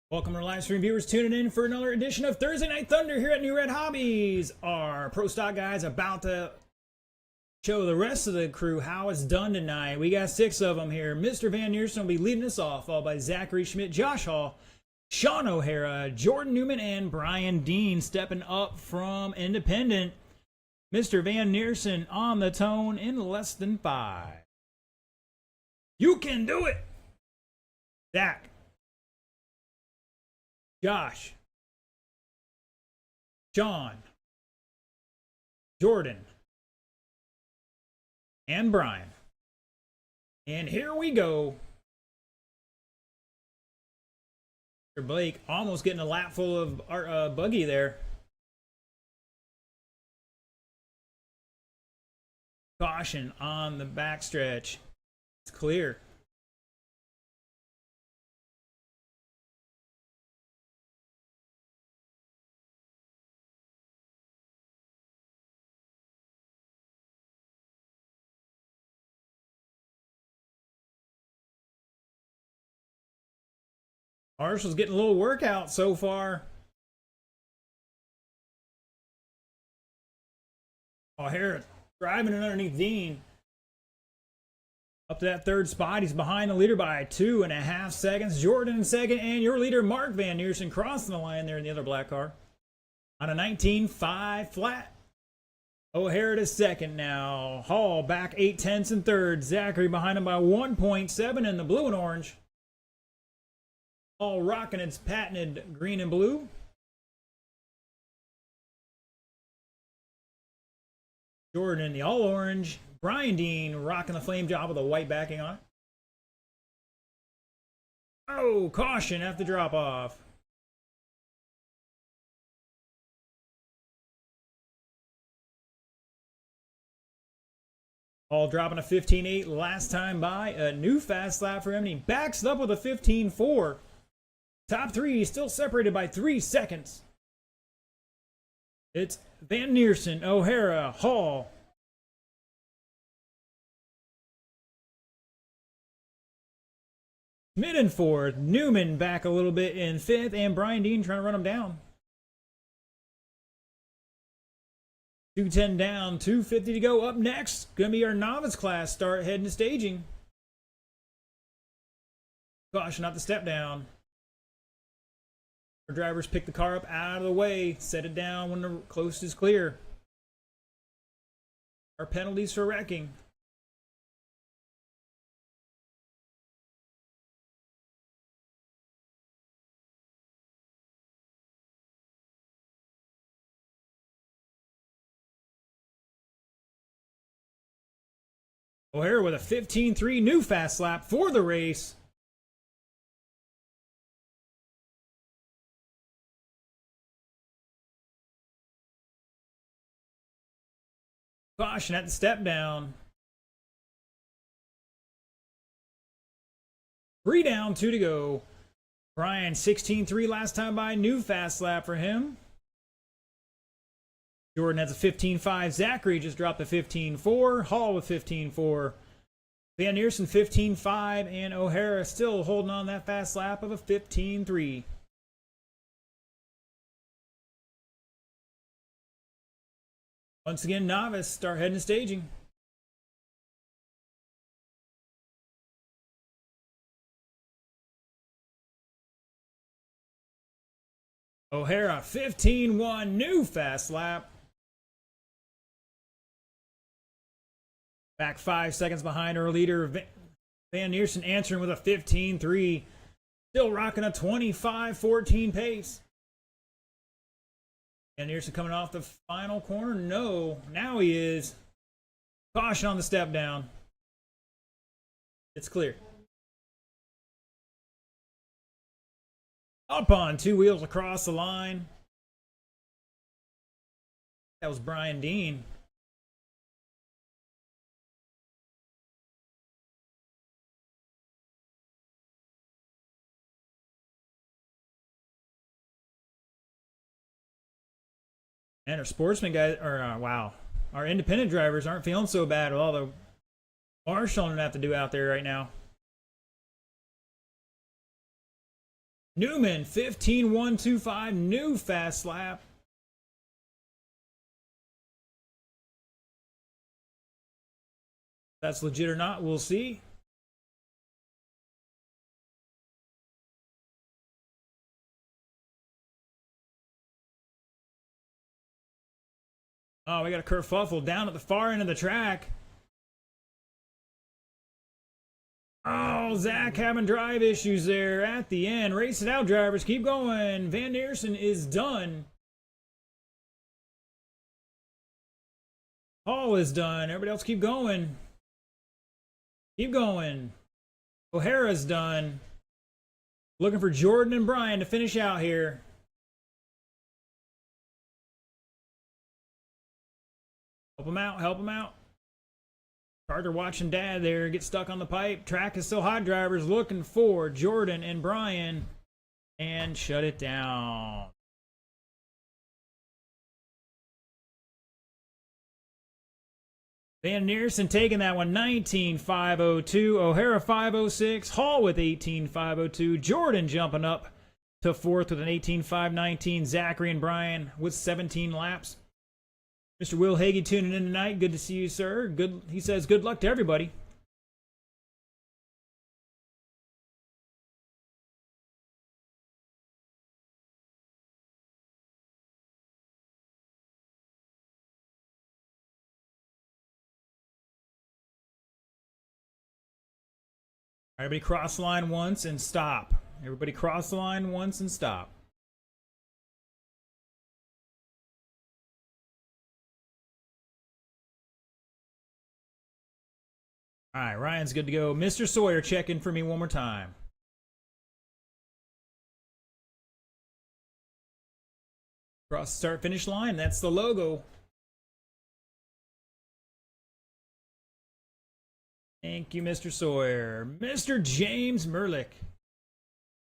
Welcome to live stream viewers tuning in for another edition of Thursday Night Thunder here at Newred Hobbies. Our pro stock guys about to show the rest of the crew how it's done tonight. We got 6 of them here. Mr. Van Neersen will be leading us off, followed by Zachary Schmidt, Josh Hall, Sean O'Hara, Jordan Newman, and Brian Dean stepping up from Independent. Mr. Van Neersen on the tone in less than 5. You can do it! Zach. Josh, Sean, Jordan, and Brian. And here we go. Mr. Blake almost getting a lap full of our buggy there. Caution on the backstretch. It's clear. Marshall's getting a little workout so far. Hertz driving it underneath Dean. Up to that third spot. He's behind the leader by 2.5 seconds. Jordan in second, and your leader, Mark Van Neersen, crossing the line there in the other black car. On a 19.5 flat. O'Hara to second now. Hall back 0.8 in third. Zachary behind him by 1.7 in the blue and orange. All rocking its patented green and blue. Jordan in the all orange. Brian Dean rocking the flame job with a white backing on it. Oh, caution at the drop off. All dropping a 15.8 last time by. A new fast lap for him, and he backs it up with a 15.4. Top 3 still separated by 3 seconds. It's Van Neersen, O'Hara, Hall. Mid and 4th. Newman back a little bit in 5th, and Brian Dean trying to run him down. 210 down, 250 to go. Up next, gonna be our novice class start heading to staging. Caution not the step down. Our drivers pick the car up out of the way, set it down when the coast is clear. Our penalties for wrecking. O'Hara with a 15.3 new fast lap for the race. Caution at the step down. 3 down, 2 to go. Brian, 16.3 last time by. New fast lap for him. Jordan has a 15.5. Zachary just dropped a 15.4. Hall with 15.4. Van Neersen 15.5. And O'Hara still holding on that fast lap of a 15.3. Once again, novice, start heading to staging. O'Hara, 15.1, new fast lap. Back 5 seconds behind our leader, Van Neersen answering with a 15.3. Still rocking a 25.14 pace. Van Neersen coming off the final corner. No, now he is. Caution on the step down. It's clear. Up on 2 wheels across the line. That was Brian Dean. And our sportsman guys, wow. Our independent drivers aren't feeling so bad with all the marshalling they have to do out there right now. Newman, 15-125, new fast lap. That's legit or not, we'll see. Oh, we got a kerfuffle down at the far end of the track. Oh, Zach having drive issues there at the end. Race it out, drivers. Keep going. Van Neersen is done. Hall is done. Everybody else keep going. Keep going. O'Hara's done. Looking for Jordan and Brian to finish out here. Help them out. Help them out. Carter watching Dad there get stuck on the pipe. Track is still hot, drivers. Looking for Jordan and Brian. And shut it down. Van Neersen taking that one, 19.502. O'Hara 506. Hall with 18.502. Jordan jumping up to fourth with an 18.519. Zachary and Brian with 17 laps. Mr. Will Hagee tuning in tonight. Good to see you, sir. Good. He says good luck to everybody. Everybody cross the line once and stop. Everybody cross the line once and stop. All right, Ryan's good to go. Mr. Sawyer, check in for me one more time. Cross the start finish line. That's the logo. Thank you, Mr. Sawyer. Mr. James Merlick,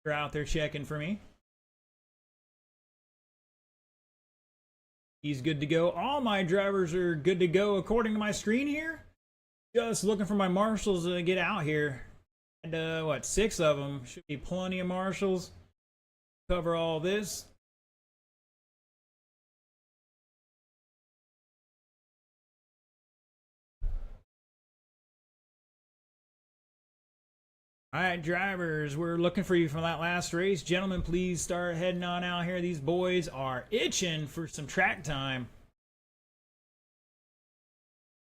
you're out there checking for me. He's good to go. All my drivers are good to go according to my screen here. Just looking for my marshals to get out here. And what, 6 of them. Should be plenty of marshals. Cover all this. All right, drivers, we're looking for you from that last race. Gentlemen, please start heading on out here. These boys are itching for some track time.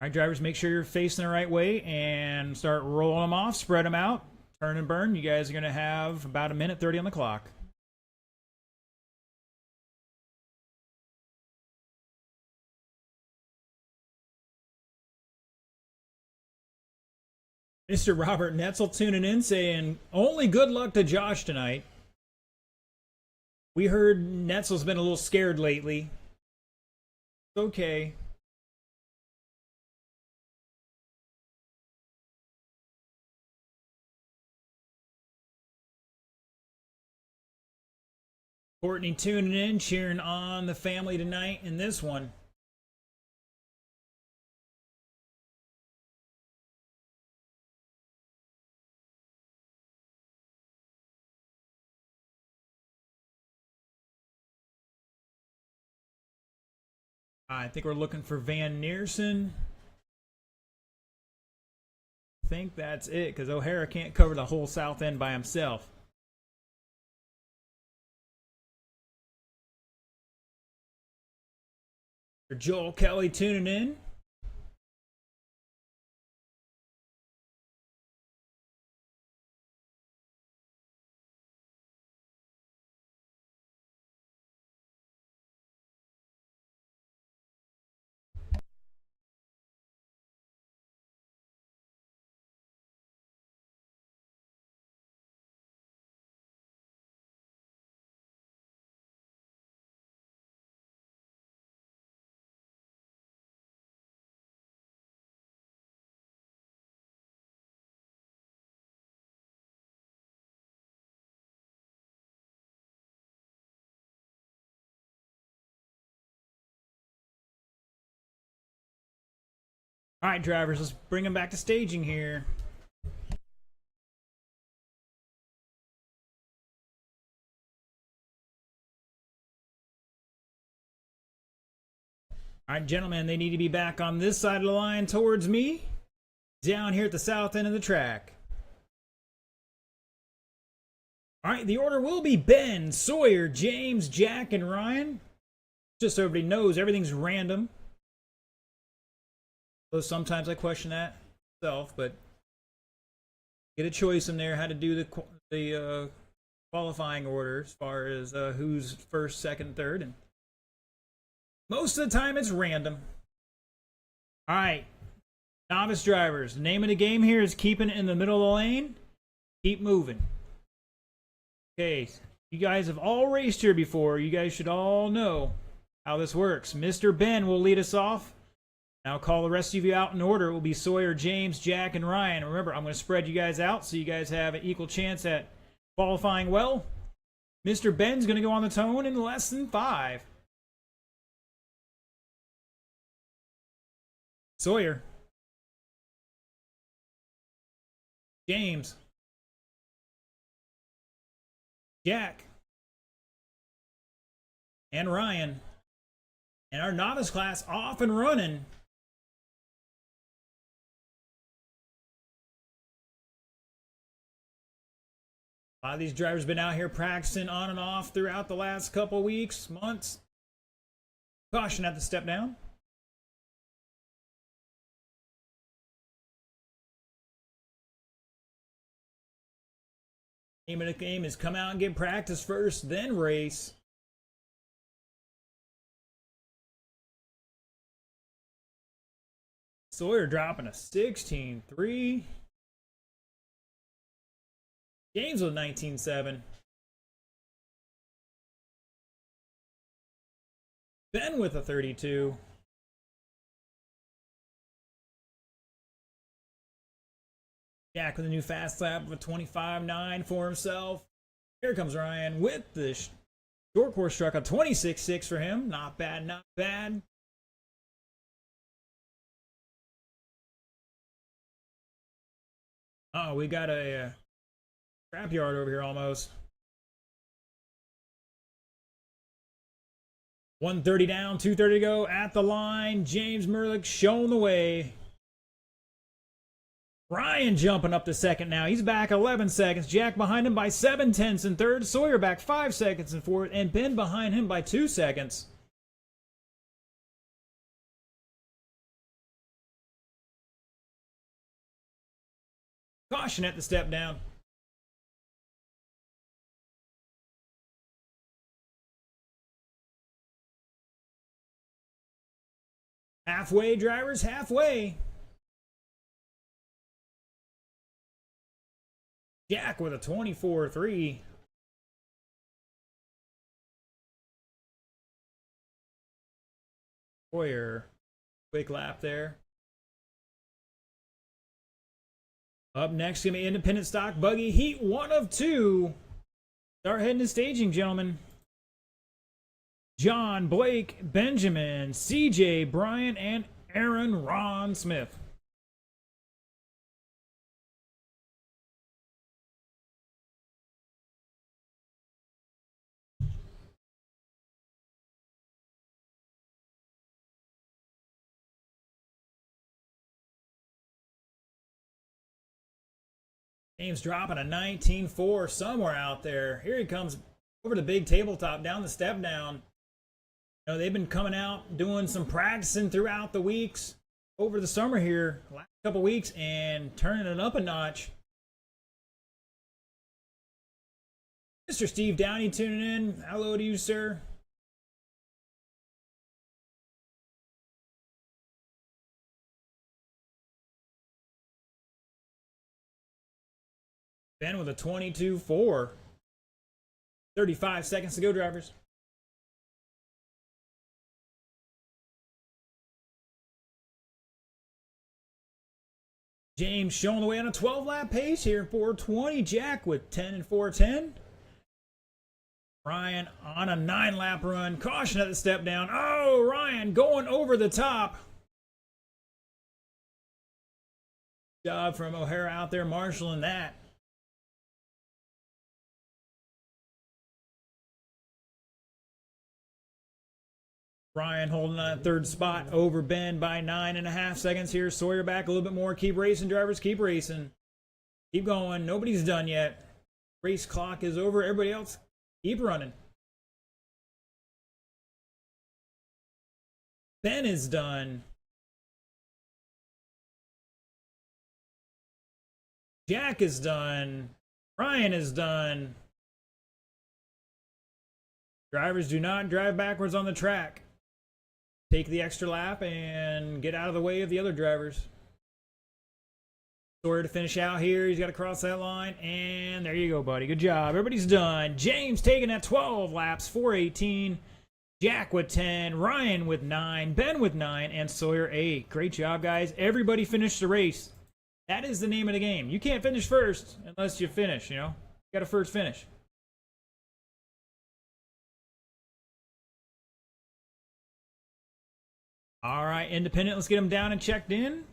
All right, drivers, make sure you're facing the right way and start rolling them off, spread them out, turn and burn. You guys are going to have about a minute 30 on the clock. Mr. Robert Netzel tuning in saying, only good luck to Josh tonight. We heard Netzel's been a little scared lately. It's okay. Courtney tuning in, cheering on the family tonight in this one. I think we're looking for Van Neersen. I think that's it, because O'Hara can't cover the whole south end by himself. Joel Kelly tuning in. All right, drivers, let's bring them back to staging here. All right, gentlemen, they need to be back on this side of the line towards me. Down here at the south end of the track. All right, the order will be Ben, Sawyer, James, Jack, and Ryan. Just so everybody knows, everything's random. Though sometimes I question that myself, but get a choice in there how to do the qualifying order as far as who's first, second, third, and most of the time it's random. All right, novice drivers. The name of the game here is keeping it in the middle of the lane. Keep moving. Okay, you guys have all raced here before. You guys should all know how this works. Mr. Ben will lead us off. I'll call the rest of you out in order. It will be Sawyer, James, Jack, and Ryan. Remember, I'm going to spread you guys out so you guys have an equal chance at qualifying well. Mr. Ben's going to go on the tone in less than 5. Sawyer. James. Jack. And Ryan. And our novice class off and running. A lot of these drivers have been out here practicing on and off throughout the last couple weeks, months. Caution at the step down. Aim of the game is come out and get practice first, then race. Sawyer dropping a 16.3. James with 19.7. Ben with a 32. Jack with a new fast lap of a 25.9 for himself. Here comes Ryan with the short course truck, a 26.6 for him. Not bad, not bad. Oh, we got a scrapyard over here almost. 130 down, 230 to go at the line. James Merlick showing the way. Ryan jumping up to second now. He's back 11 seconds. Jack behind him by 7/10 in third. Sawyer back 5 seconds in fourth. And Ben behind him by 2 seconds. Caution at the step down. Halfway, drivers, halfway. Jack with a 24.3. Sawyer, quick lap there. Up next, going to be independent stock buggy heat 1 of 2. Start heading to staging, gentlemen. John, Blake, Benjamin, CJ, Brian, and Aaron Ron Smith. James dropping a 19.4 somewhere out there. Here he comes over the big tabletop, down the step down. You know, they've been coming out, doing some practicing throughout the weeks, over the summer here, last couple weeks, and turning it up a notch. Mr. Steve Downey tuning in. Hello to you, sir. Ben with a 22.4. 35 seconds to go, drivers. James showing the way on a 12-lap pace here. 4:20. Jack with 10 and 4:10. Ryan on a 9-lap run. Caution at the step down. Oh, Ryan going over the top. Job from O'Hara out there marshaling that. Ryan holding on that third spot over Ben by 9.5 seconds here. Sawyer back a little bit more. Keep racing, drivers. Keep racing. Keep going. Nobody's done yet. Race clock is over. Everybody else, keep running. Ben is done. Jack is done. Ryan is done. Drivers, do not drive backwards on the track. Take the extra lap and get out of the way of the other drivers. Sawyer to finish out here. He's got to cross that line. And there you go, buddy. Good job. Everybody's done. James taking that 12 laps, 4:18. Jack with 10. Ryan with 9. Ben with 9. And Sawyer 8. Great job, guys. Everybody finished the race. That is the name of the game. You can't finish first unless you finish, you know. You got to first finish. All right, independent. Let's get them down and checked in.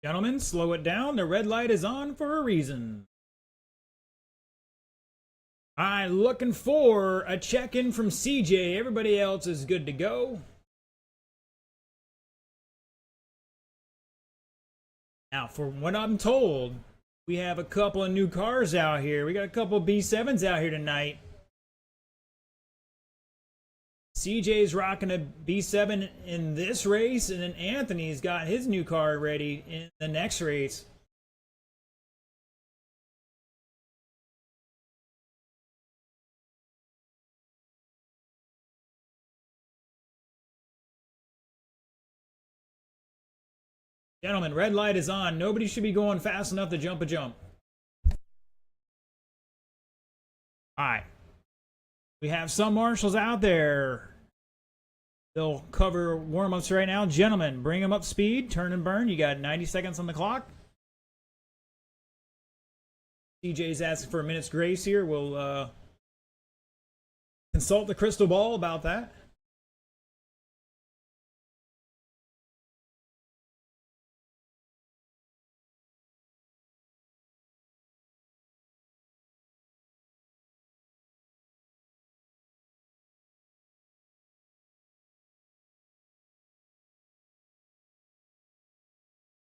Gentlemen, slow it down. The red light is on for a reason. I'm looking for a check-in from CJ. Everybody else is good to go. Now, from what I'm told, we have a couple of new cars out here. We got a couple of B7s out here tonight. CJ's rocking a B7 in this race, and then Anthony's got his new car ready in the next race. Gentlemen, red light is on. Nobody should be going fast enough to jump a jump. Alright. We have some marshals out there. They'll cover warm-ups right now. Gentlemen, bring them up speed. Turn and burn. You got 90 seconds on the clock. CJ's asking for a minute's grace here. We'll consult the crystal ball about that.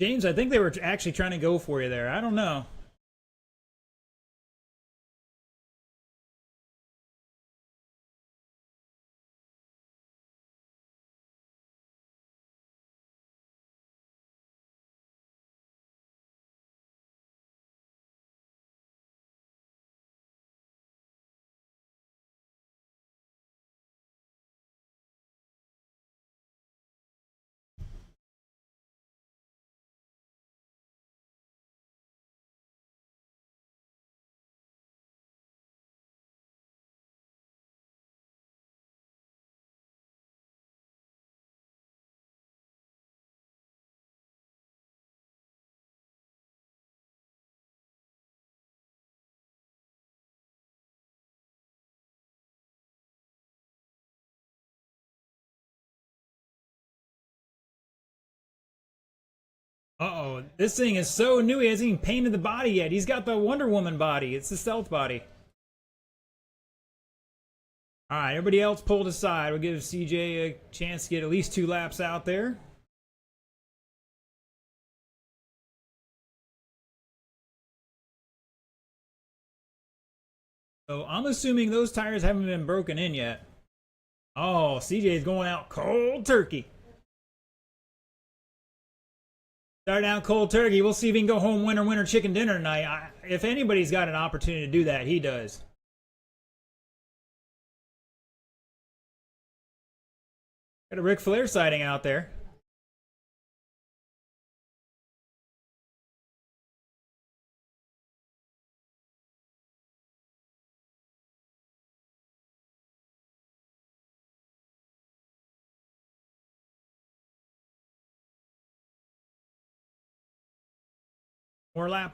James, I think they were actually trying to go for you there. I don't know. Uh-oh, this thing is so new, he hasn't even painted the body yet. He's got the Wonder Woman body. It's the stealth body. Alright, everybody else pulled aside. We'll give CJ a chance to get at least 2 laps out there. So I'm assuming those tires haven't been broken in yet. Oh, CJ's going out cold turkey. Start out cold turkey. We'll see if he can go home winner chicken dinner tonight. If anybody's got an opportunity to do that, he does. Got a Ric Flair sighting out there.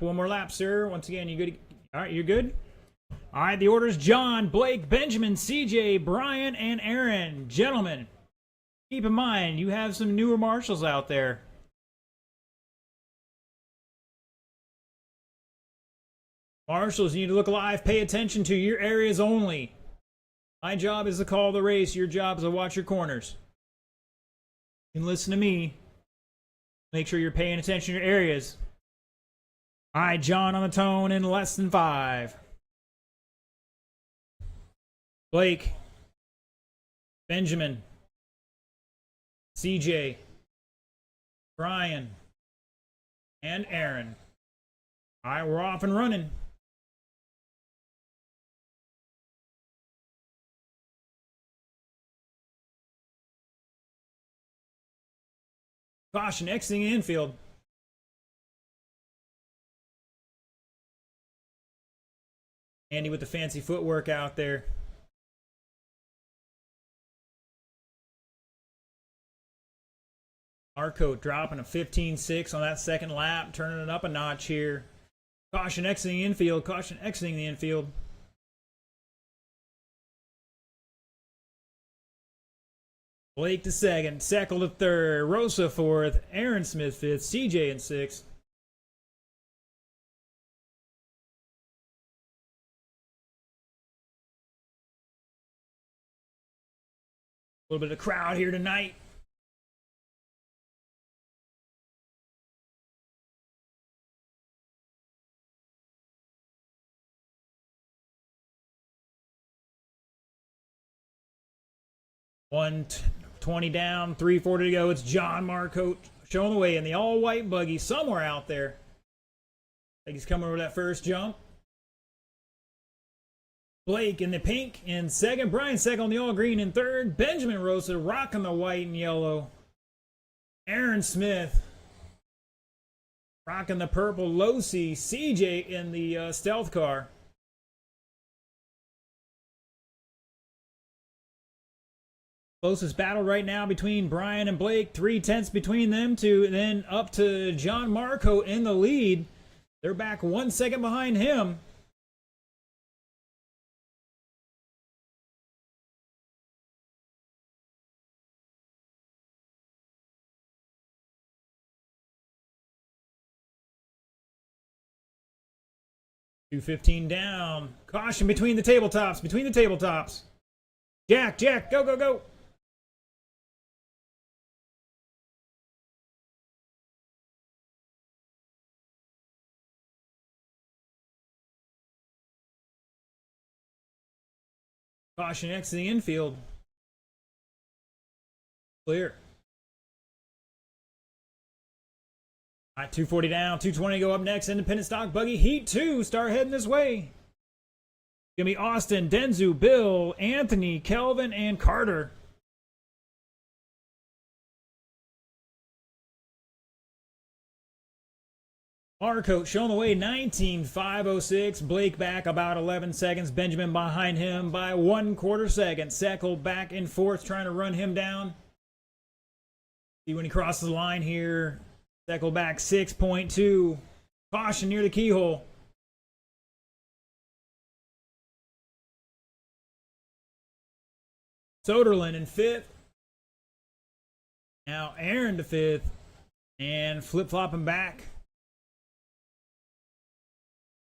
One more lap, sir. Once again, you good? All right, you're good? All right, the order's John, Blake, Benjamin, CJ, Brian, and Aaron. Gentlemen, keep in mind, you have some newer marshals out there. Marshals, you need to look alive. Pay attention to your areas only. My job is to call the race. Your job is to watch your corners. You can listen to me. Make sure you're paying attention to your areas. All right, John on the tone in less than 5. Blake, Benjamin, CJ, Brian, and Aaron. All right, we're off and running. Caution, exiting the infield. Andy with the fancy footwork out there. Arco dropping a 15.6 on that second lap, turning it up a notch here. Caution exiting the infield. Caution exiting the infield. Blake to second, Seckel to third, Rosa fourth, Aaron Smith fifth, CJ in sixth. A little bit of crowd here tonight. One 20 down, 3:40 to go. It's John Marcotte showing the way in the all-white buggy somewhere out there. I think he's coming over that first jump. Blake in the pink in second. Brian Seckel in the all-green in third. Benjamin Rosa rocking the white and yellow. Aaron Smith rocking the purple Losi. CJ in the stealth car. Closest battle right now between Brian and Blake. 3/10 between them two. And then up to John Marcotte in the lead. They're back 1 second behind him. .215 down. Caution between the tabletops. Between the tabletops. Jack, go, go, go. Caution exiting the infield. Clear. All right, 240 down, 220 go up next. Independent stock buggy heat 2 start heading this way. Gonna be Austin, Denzu, Bill, Anthony, Kelvin, and Carter. Marcotte showing the way, 19.506. Blake back about 11 seconds. Benjamin behind him by 1/4 second. Seckel back in fourth, trying to run him down. See when he crosses the line here. Seckel back 6.2. Caution near the keyhole. Soderlin in fifth. Now Aaron to fifth. And flip-flopping back.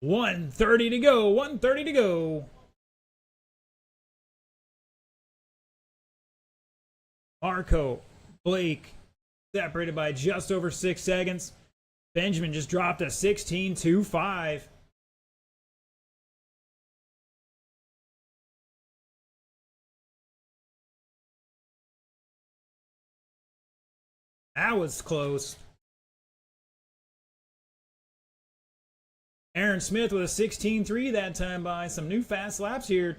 1:30 to go. 1:30 to go. Marcotte, Blake, separated by just over 6 seconds. Benjamin just dropped a 16.25. That was close. Aaron Smith with a 16.3 that time by some new fast laps here.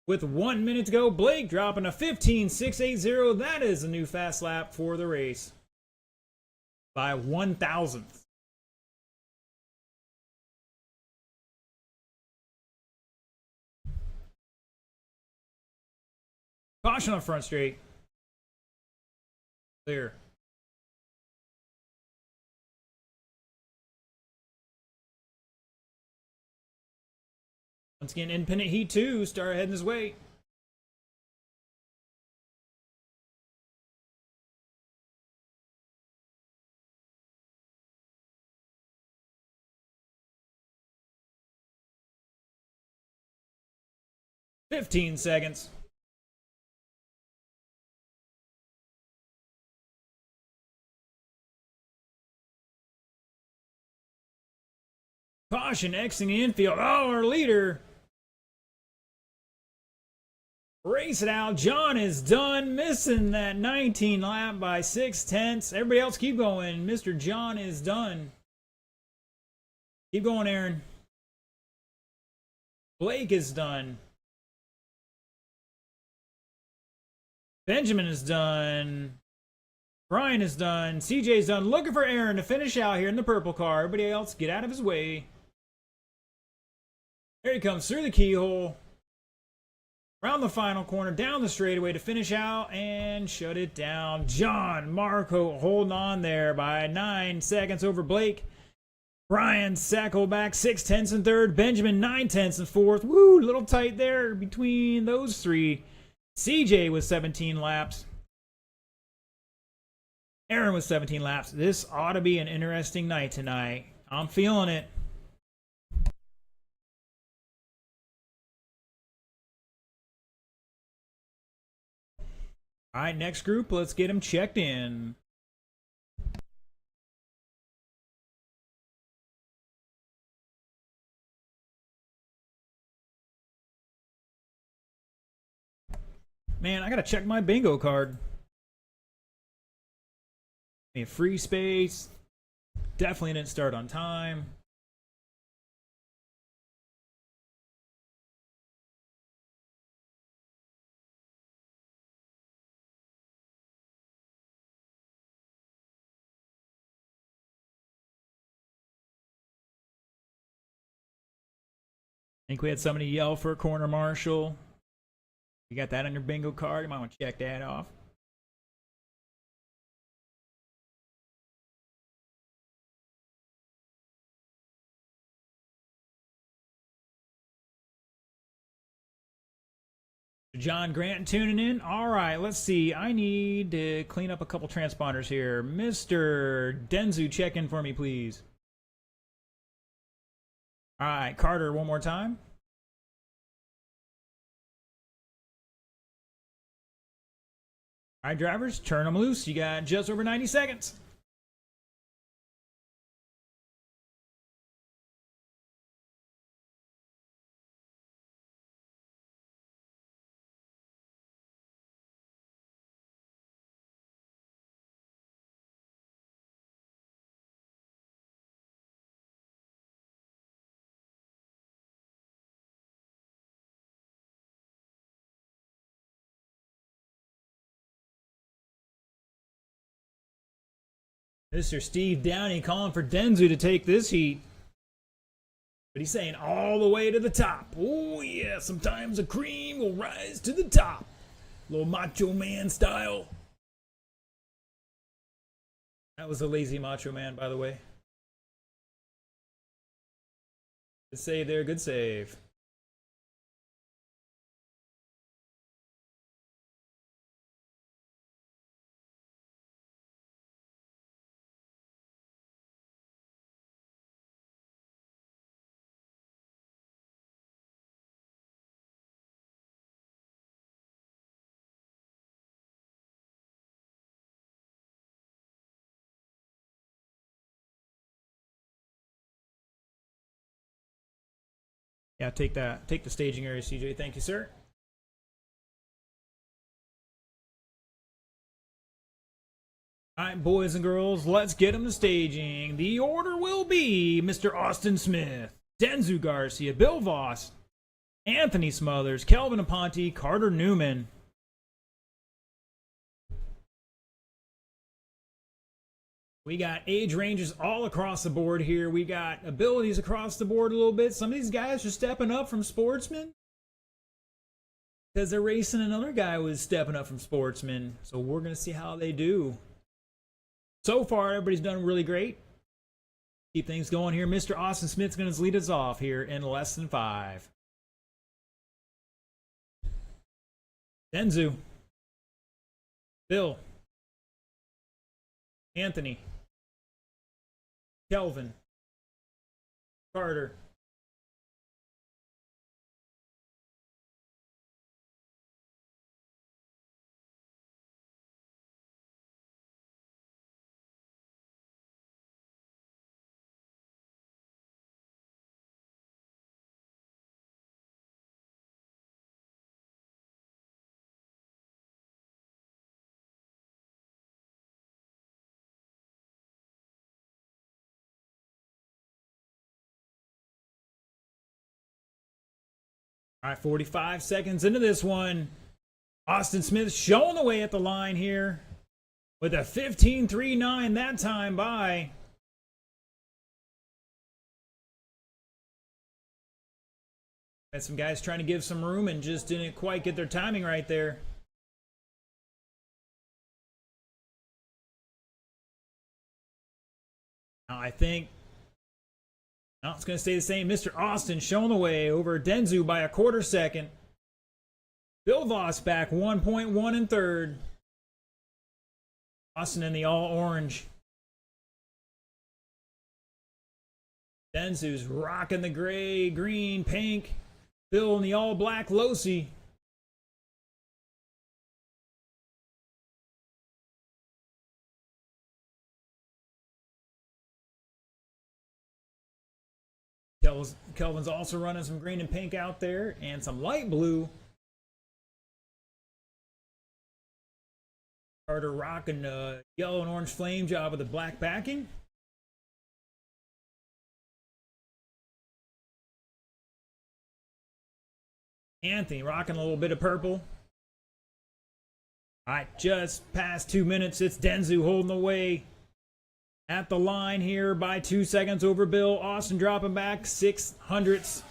With 1 minute to go, Blake dropping a 15.680. That is a new fast lap for the race. By 1,000th. Caution on front straight. Clear. Once again, independent heat 2, start heading this way. "15 seconds. Caution, exiting the infield. Oh, our leader. Race it out. John is done, missing that 19 lap by 6/10. Everybody else keep going. Mr. John is done. Keep going, Aaron. Blake is done. Benjamin is done. Brian is done. CJ's done. Looking for Aaron to finish out here in the purple car. Everybody else, get out of his way. There he comes through the keyhole. Around the final corner, down the straightaway to finish out and shut it down. John Marco holding on there by 9 seconds over Blake. Brian Sackleback 6/10 in third. Benjamin 9/10 in fourth. Woo, little tight there between those three. CJ was 17 laps. Aaron was 17 laps. This ought to be an interesting night tonight. I'm feeling it. All right, next group, let's get them checked in. Man, I gotta check my bingo card. Free space. Definitely didn't start on time. I think we had somebody yell for a corner marshal. You got that on your bingo card? You might want to check that off. John Grant tuning in. All right, let's see. I need to clean up a couple transponders here. Mr. Denzu, check in for me, please. All right, Carter, one more time. All right, drivers, turn them loose. You got just over 90 seconds. Mr. Steve Downey calling for Denzu to take this heat. But he's saying all the way to the top. Oh, yeah, sometimes the cream will rise to the top. Little Macho Man style. That was a lazy Macho Man, by the way. Good save there, good save. Yeah, take that. Take the staging area, CJ. Thank you, sir. All right, boys and girls, let's get them to staging. The order will be Mr. Austin Smith, Denzu Garcia, Bill Voss, Anthony Smothers, Kelvin Aponte, Carter Newman. We got age ranges all across the board here. We got abilities across the board a little bit. Some of these guys are stepping up from sportsmen because they're racing another guy who is stepping up from sportsmen. So we're going to see how they do. So far, everybody's done really great. Keep things going here. Mr. Austin Smith's going to lead us off here in less than 5. Denzu. Bill. Anthony. Kelvin. Carter. All right, 45 seconds into this one. Austin Smith showing the way at the line here with a 15.39 that time by. Had some guys trying to give some room and just didn't quite get their timing right there. Now I think it's going to stay the same. Mr. Austin showing the way over Denzu by a quarter second. Bill Voss back 1.1 in third. Austin in the all-orange. Denzu's rocking the gray, green, pink. Bill in the all-black Losi. Kelvin's also running some green and pink out there and some light blue. Carter rocking a yellow and orange flame job with a black backing. Anthony rocking a little bit of purple. All right, just past 2 minutes. It's Denzu holding the way at the line here by 2 seconds over Bill. Austin dropping back 600ths.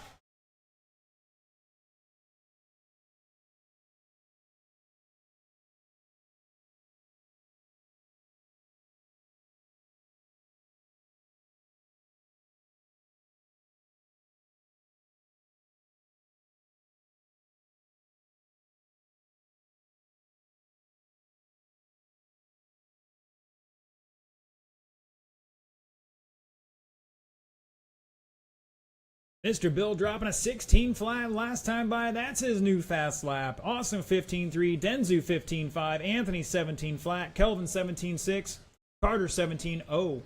Mr. Bill dropping a 16 flat last time by. That's his new fast lap. Austin 15.3, Denzu 15.5, Anthony 17 flat, Kelvin 17.6, Carter 17.0. Oh,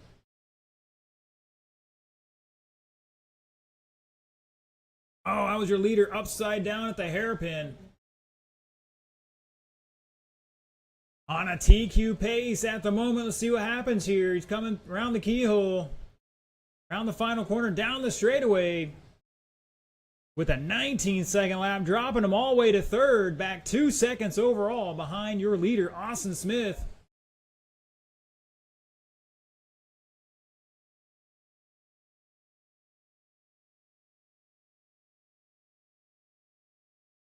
that was your leader upside down at the hairpin. On a TQ pace at the moment. Let's see what happens here. He's coming around the keyhole. Around the final corner, down the straightaway. With a 19-second lap, dropping him all the way to third, back 2 seconds overall behind your leader, Austin Smith.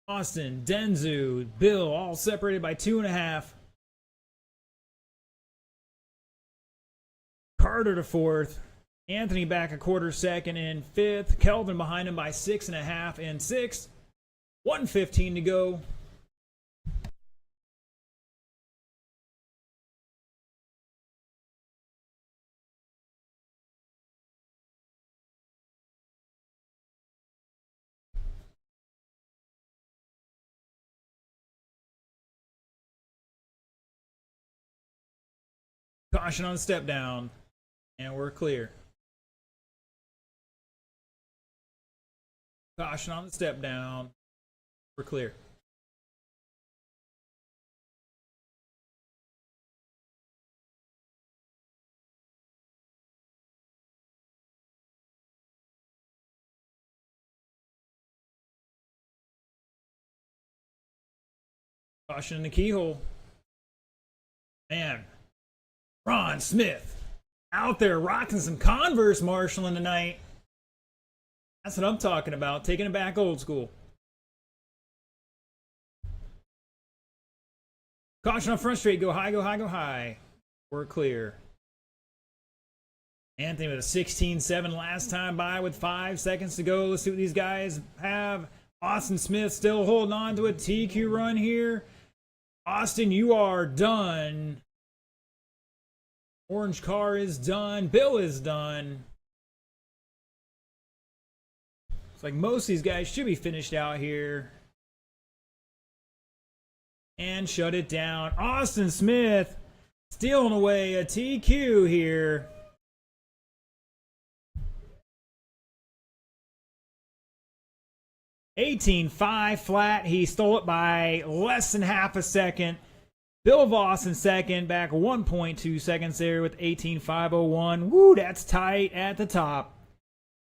Austin, Denzu, Bill, all separated by 2.5. Carter to fourth. Anthony back a quarter second in fifth. Kelvin behind him by 6.5 in sixth. 1:15 to go. Caution on the step down. And we're clear. Caution on the step down. We're clear. Caution in the keyhole. Man, Ron Smith out there rocking some Converse marshalling tonight. That's what I'm talking about. Taking it back old school. Caution on front straight. Go high, go high, go high. We're clear. Anthony with a 16.7 last time by with 5 seconds to go. Let's see what these guys have. Austin Smith still holding on to a TQ run here. Austin, you are done. Orange car is done. Bill is done. It's like most of these guys should be finished out here. And shut it down. Austin Smith stealing away a TQ here. $18.5 flat. He stole it by less than half a second. Bill Voss in second, back 1.2 seconds there with 18.501. Woo, that's tight at the top.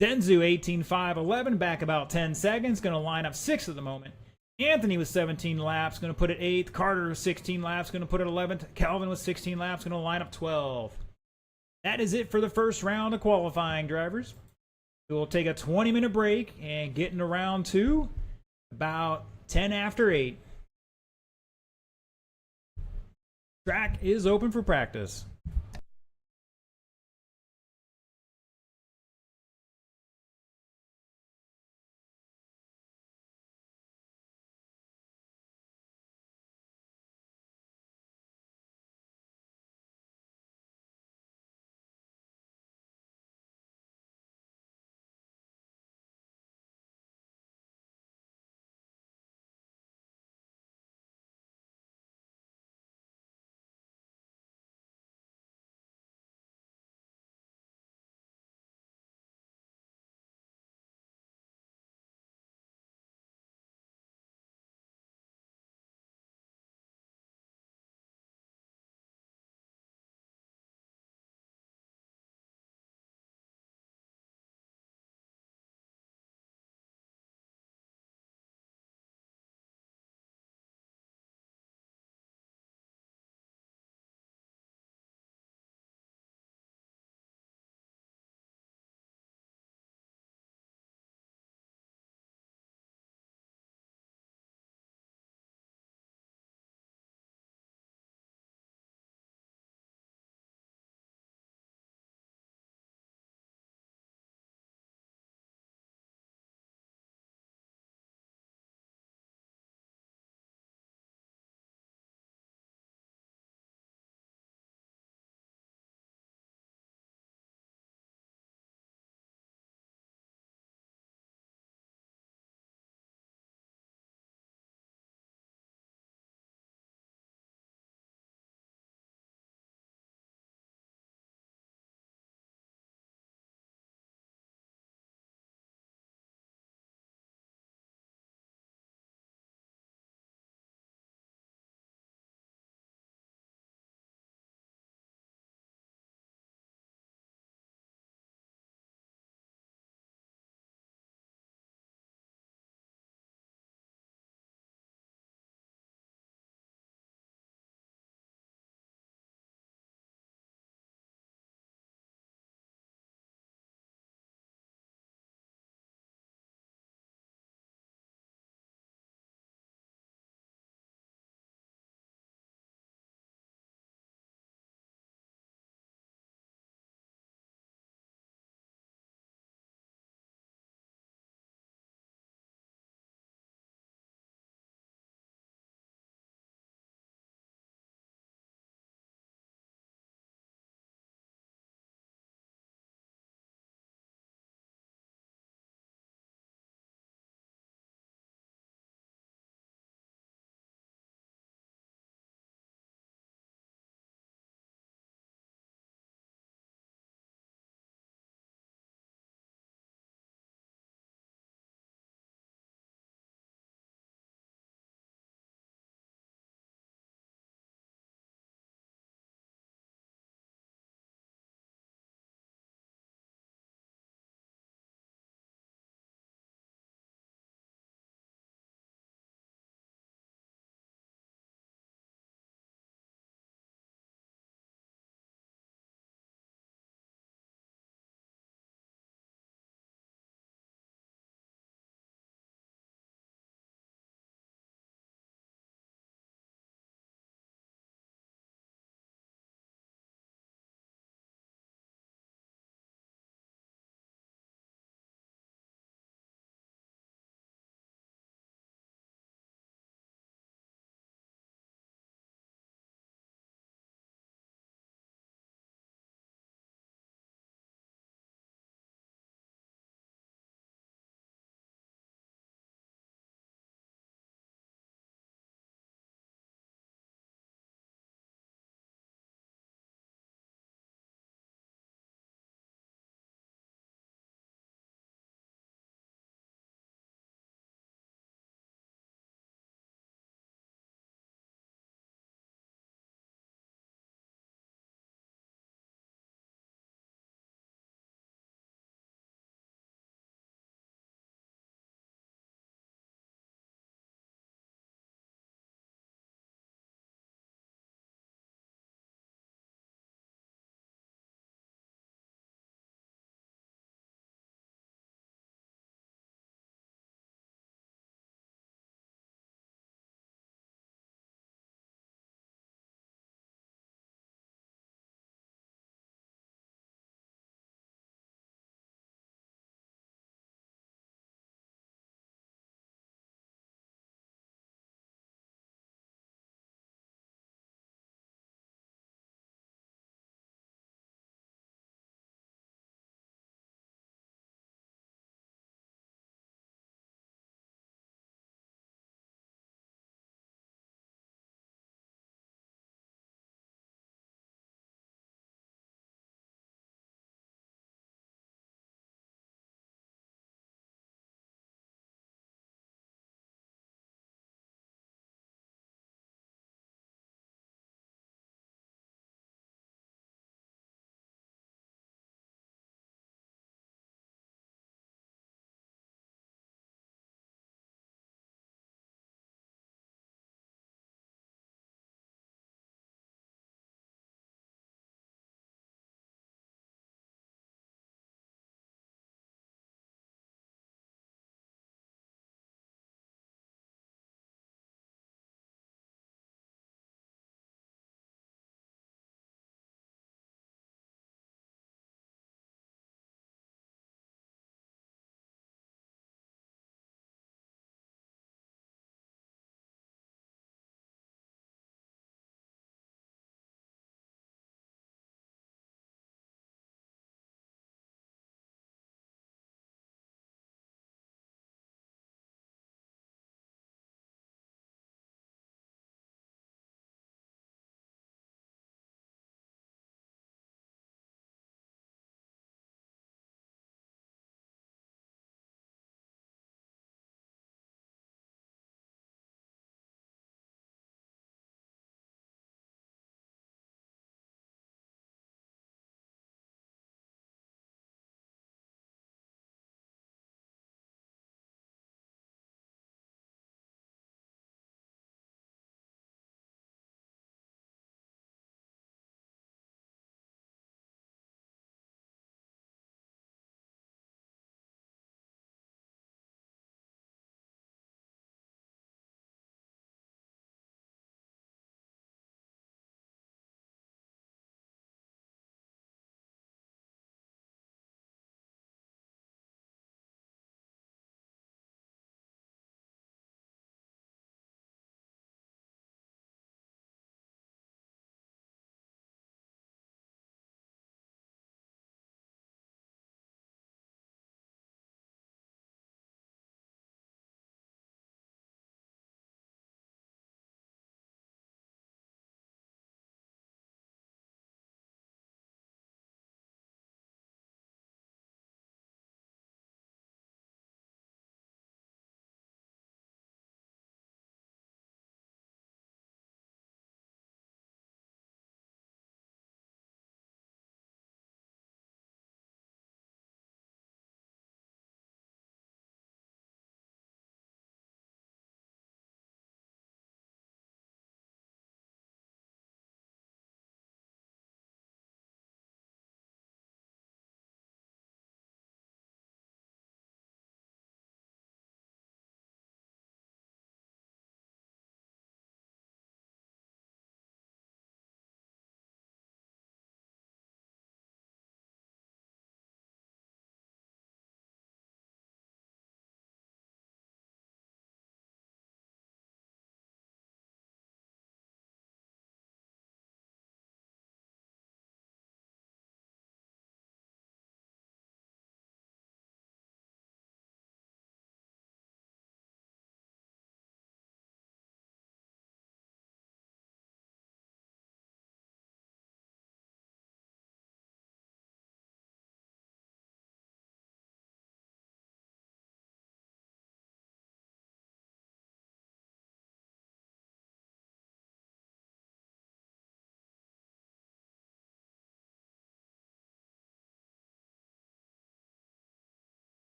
Denzu 18.511, back about 10 seconds. Going to line up 6th at the moment. Anthony with 17 laps, going to put it 8th. Carter with 16 laps, going to put it 11th. Calvin with 16 laps, going to line up 12th. That is it for the first round of qualifying, drivers. We'll take a 20-minute break and get into round 2 about 10 after 8. Track is open for practice.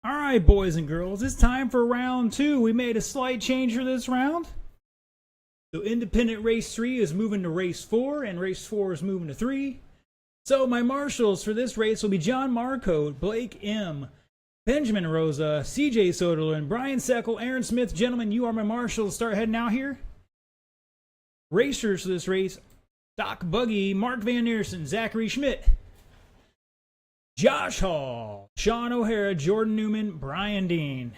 All right, boys and girls, it's time for round 2. We made a slight change for this round. So independent race 3 is moving to race 4, and race 4 is moving to 3. So my marshals for this race will be John Marcotte, Blake M., Benjamin Rosa, CJ Soderlund, Brian Seckel, Aaron Smith. Gentlemen, you are my marshals. Start heading out here. Racers for this race, Doc Buggy, Mark Van Neersen, Zachary Schmidt, Josh Hall, Sean O'Hara, Jordan Newman, Brian Dean.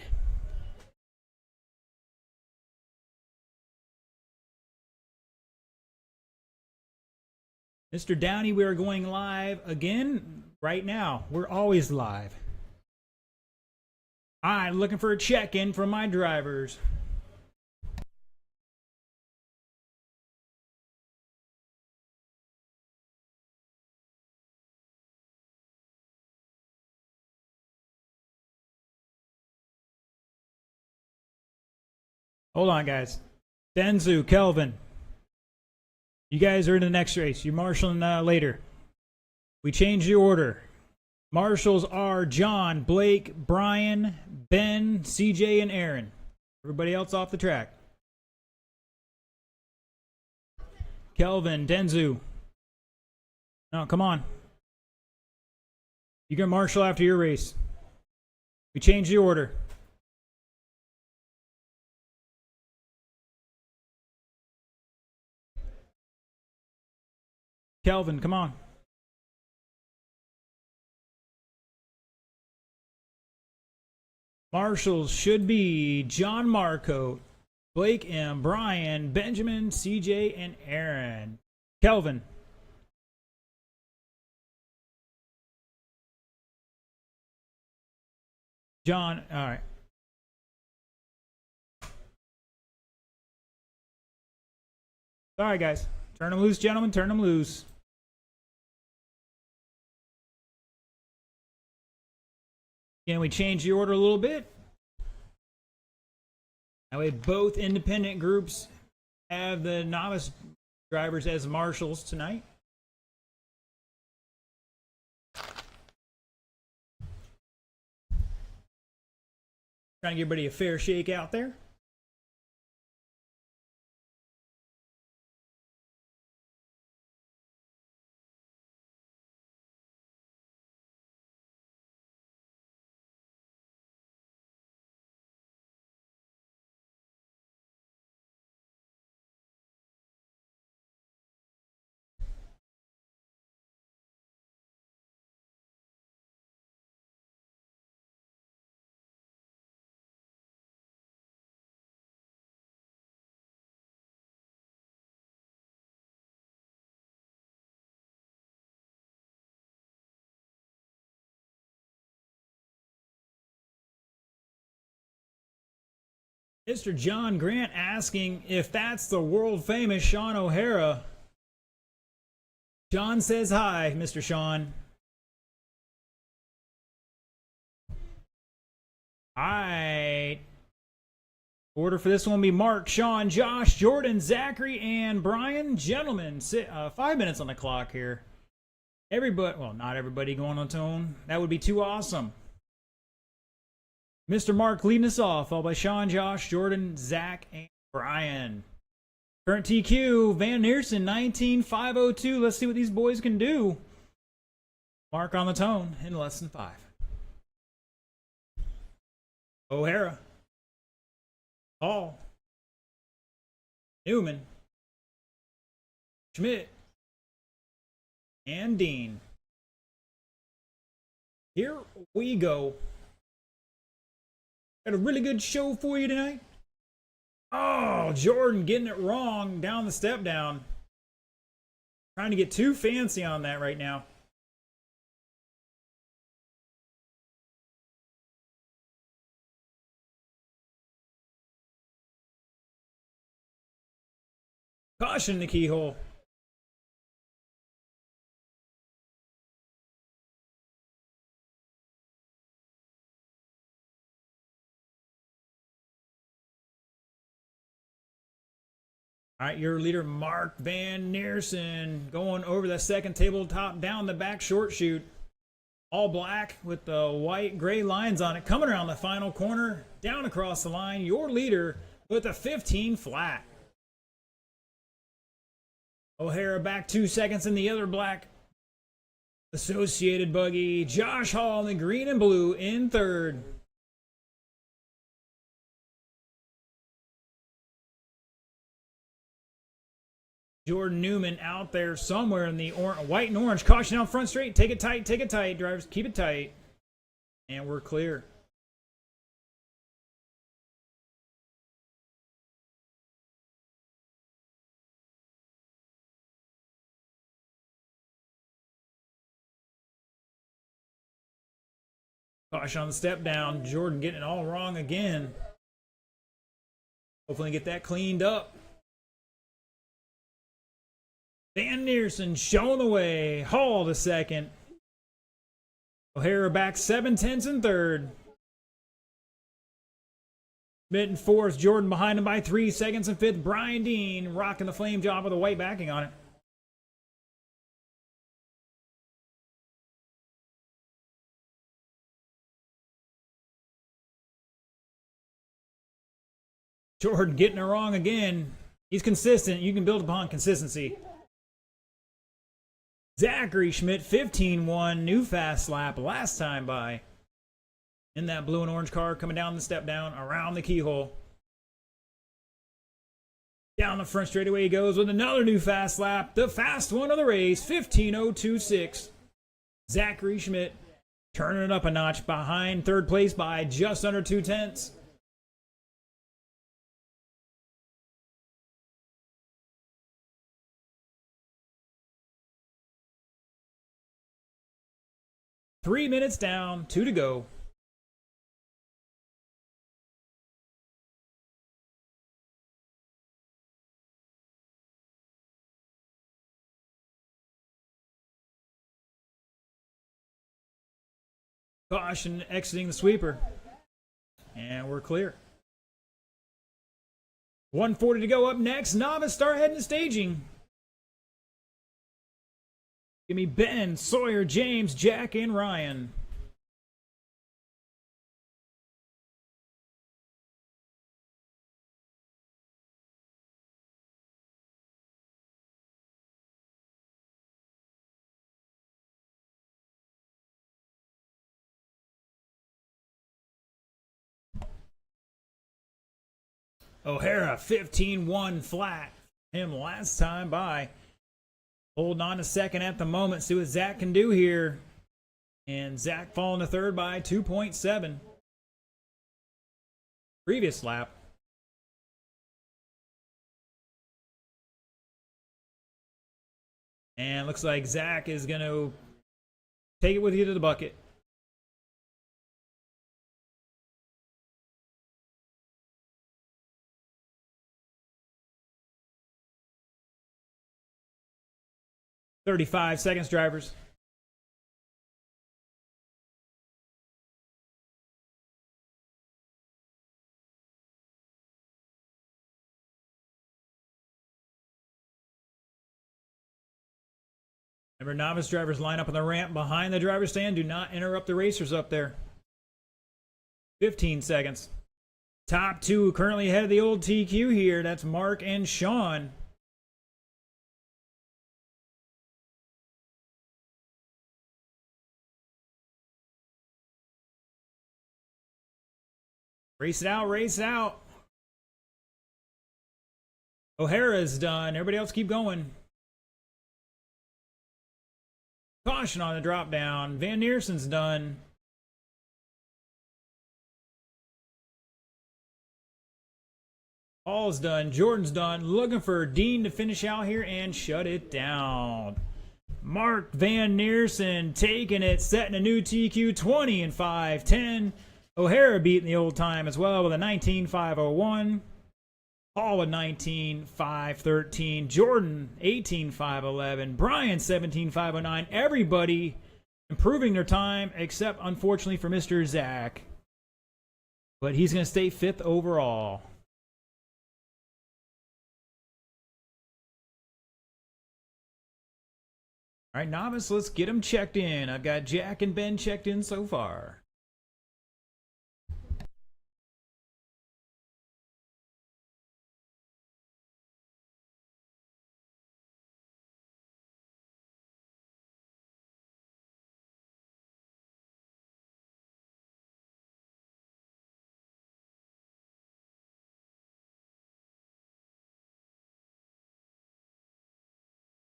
Mr. Downey, we are going live again right now. We're always live. I'm looking for a check-in from my drivers. Hold on, guys. Denzu, Kelvin. You guys are in the next race. You're marshaling later. We changed the order. Marshals are John, Blake, Brian, Ben, CJ, and Aaron. Everybody else off the track. Kelvin, Denzu. No, come on. You can marshal after your race. We changed the order. Kelvin, come on. Marshals should be John Marcotte, Blake M., Brian, Benjamin, CJ, and Aaron. Kelvin. John, all right. All right, guys. Turn them loose, gentlemen. Turn them loose. Can we change the order a little bit? That way both independent groups have the novice drivers as marshals tonight. Trying to give everybody a fair shake out there. Mr. John Grant asking if that's the world famous Sean O'Hara. Sean says hi, Mr. Sean. All right. Order for this one will be Mark, Sean, Josh, Jordan, Zachary, and Brian. Gentlemen, 5 minutes on the clock here. Everybody, well, not everybody going on tone. That would be too awesome. Mr. Mark leading us off, followed by Sean, Josh, Jordan, Zach, and Brian. Current TQ, Van Neersen, 19,502. Let's see what these boys can do. Mark on the tone in less than 5. O'Hara. Hall. Newman. Schmidt. And Dean. Here we go. Got a really good show for you tonight. Oh, Jordan getting it wrong down the step down. Trying to get too fancy on that right now. Caution the keyhole. All right, your leader, Mark Van Neersen, going over the second tabletop down the back short chute. All black with the white gray lines on it. Coming around the final corner, down across the line, your leader with a 15 flat. O'Hara back 2 seconds in the other black associated buggy. Josh Hall in the green and blue in third. Jordan Newman out there somewhere in the white and orange. Caution out front straight. Take it tight, drivers. Keep it tight. And we're clear. Caution on the step down. Jordan getting it all wrong again. Hopefully get that cleaned up. Van Neersen showing the way. Hall to second. O'Hara back 7/10 in third. Schmidt in fourth. Jordan behind him by 3 seconds in fifth. Brian Dean rocking the flame job with a white backing on it. Jordan getting it wrong again. He's consistent. You can build upon consistency. Zachary Schmidt, 15-1, new fast lap last time by. In that blue and orange car, coming down the step down, around the keyhole. Down the front straightaway he goes with another new fast lap. The fast one of the race, 15.026. Zachary Schmidt turning it up a notch behind third place by just under 2/10. Three minutes down, 2 to go. Caution exiting the sweeper. And we're clear. 140 to go up next. Novice start heading to staging. Give me Ben, Sawyer, James, Jack, and Ryan. O'Hara, 15-1 flat. Him last time by. Holding on to second at the moment. See what Zach can do here. And Zach falling to third by 2.7. Previous lap. And looks like Zach is going to take it with you to the bucket. "35 seconds, drivers." Remember, novice drivers line up on the ramp behind the driver's stand. Do not interrupt the racers up there. 15 seconds. Top two currently ahead of the old TQ here. That's Mark and Sean. Race it out, race it out. O'Hara's done. Everybody else keep going. Caution on the drop down. Van Neersen's done. Hall's done. Jordan's done. Looking for Dean to finish out here and shut it down. Mark Van Neersen taking it, setting a new TQ 20 and 5:10. O'Hara beating the old time as well with a 19.501. Hall with 19.513. Jordan 18.511. Brian 17.509. Everybody improving their time except, unfortunately, for Mr. Zach. But he's going to stay 5th overall. All right, novice, let's get them checked in. I've got Jack and Ben checked in so far.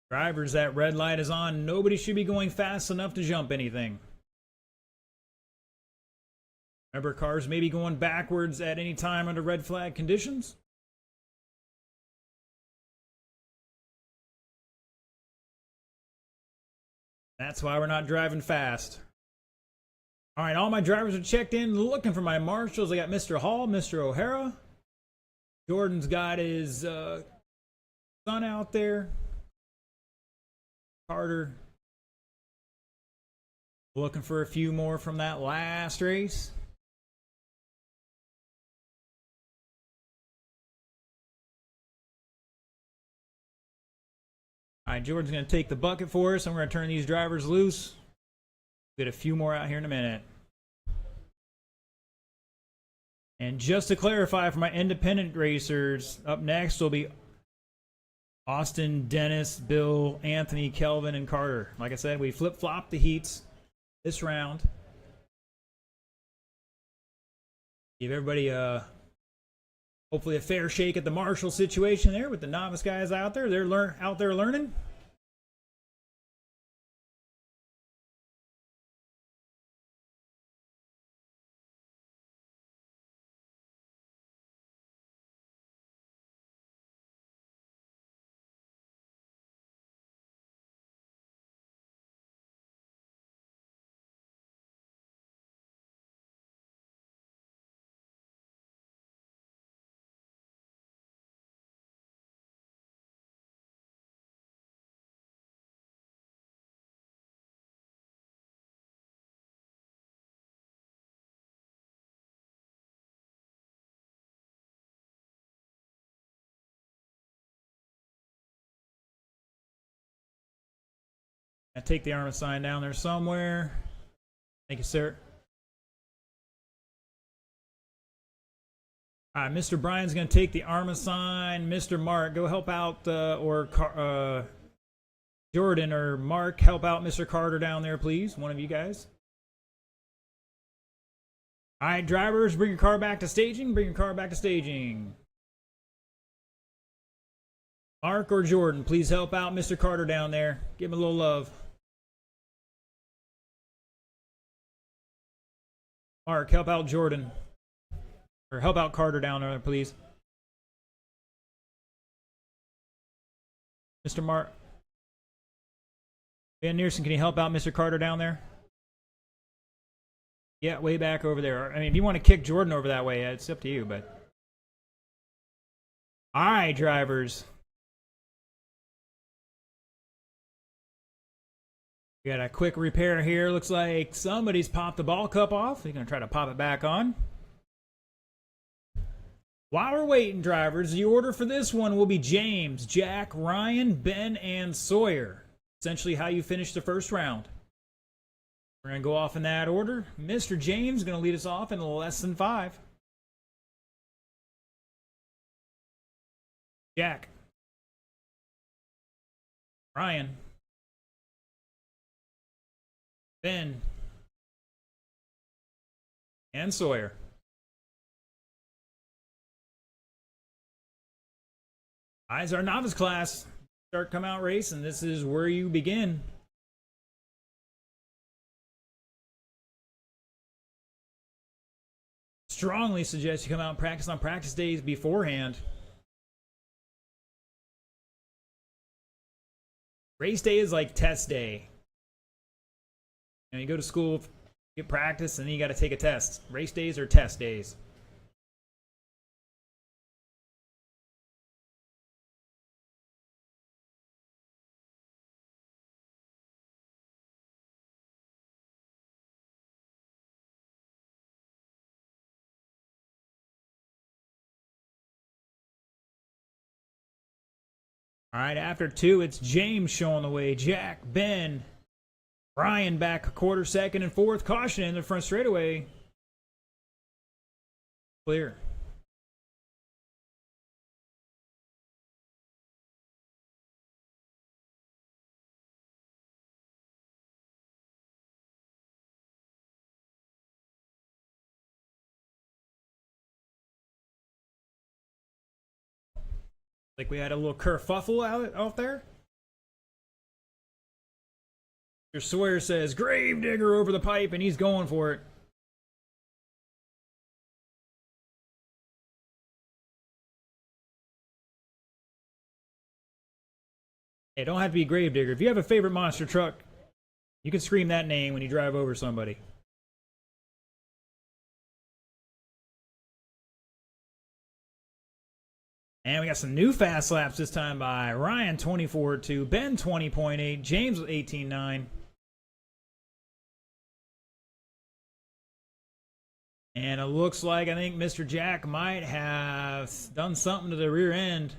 Drivers, that red light is on. Nobody should be going fast enough to jump anything. Remember, cars may be going backwards at any time under red flag conditions. That's why we're not driving fast. All right, all my drivers are checked in, looking for my marshals. I got Mr. Hall, Mr. O'Hara. Jordan's got his son out there. Carter. Looking for a few more from that last race. All right, Jordan's going to take the bucket for us, and we're going to turn these drivers loose. Get a few more out here in a minute. And just to clarify for my independent racers, up next will be Austin, Dennis, Bill, Anthony, Kelvin, and Carter. Like I said, we flip-flopped the heats this round. Give everybody hopefully a fair shake at the Marshall situation there with the novice guys out there. They're out there learning. I take the arm sign down there somewhere. Thank you, sir. All right, Mr. Bryan's going to take the arm sign. Mr. Mark, go help out, Jordan or Mark, help out Mr. Carter down there, please. One of you guys. All right, drivers, bring your car back to staging. Bring your car back to staging. Mark or Jordan, please help out Mr. Carter down there. Give him a little love. Mark, help out Jordan. Or help out Carter down there, please. Mr. Mark. Van Neerson, can you help out Mr. Carter down there? Yeah, way back over there. I mean, if you want to kick Jordan over that way, it's up to you, but... All right, drivers. We got a quick repair here. Looks like somebody's popped the ball cup off. They're going to try to pop it back on. While we're waiting, drivers, the order for this one will be James, Jack, Ryan, Ben, and Sawyer. Essentially how you finish the first round. We're going to go off in that order. Mr. James is going to lead us off in less than 5. Jack. Ryan. Ben. And Sawyer. Eyes our novice class. Start come out race, and this is where you begin. Strongly suggest you come out and practice on practice days beforehand. Race day is like test day. You know, you go to school, get practice, and then you got to take a test. Race days are test days. All right, after 2, it's James showing the way. Jack, Ben, Ryan back a quarter, second, and fourth. Caution in the front straightaway. Clear. Like we had a little kerfuffle out there. Mr. Sawyer says, Gravedigger over the pipe, and he's going for it. It don't have to be Gravedigger. If you have a favorite monster truck, you can scream that name when you drive over somebody. And we got some new fast laps this time by Ryan 24.2, Ben 20.8, James with 18.9. And it looks like I think Mr. Jack might have done something to the rear end.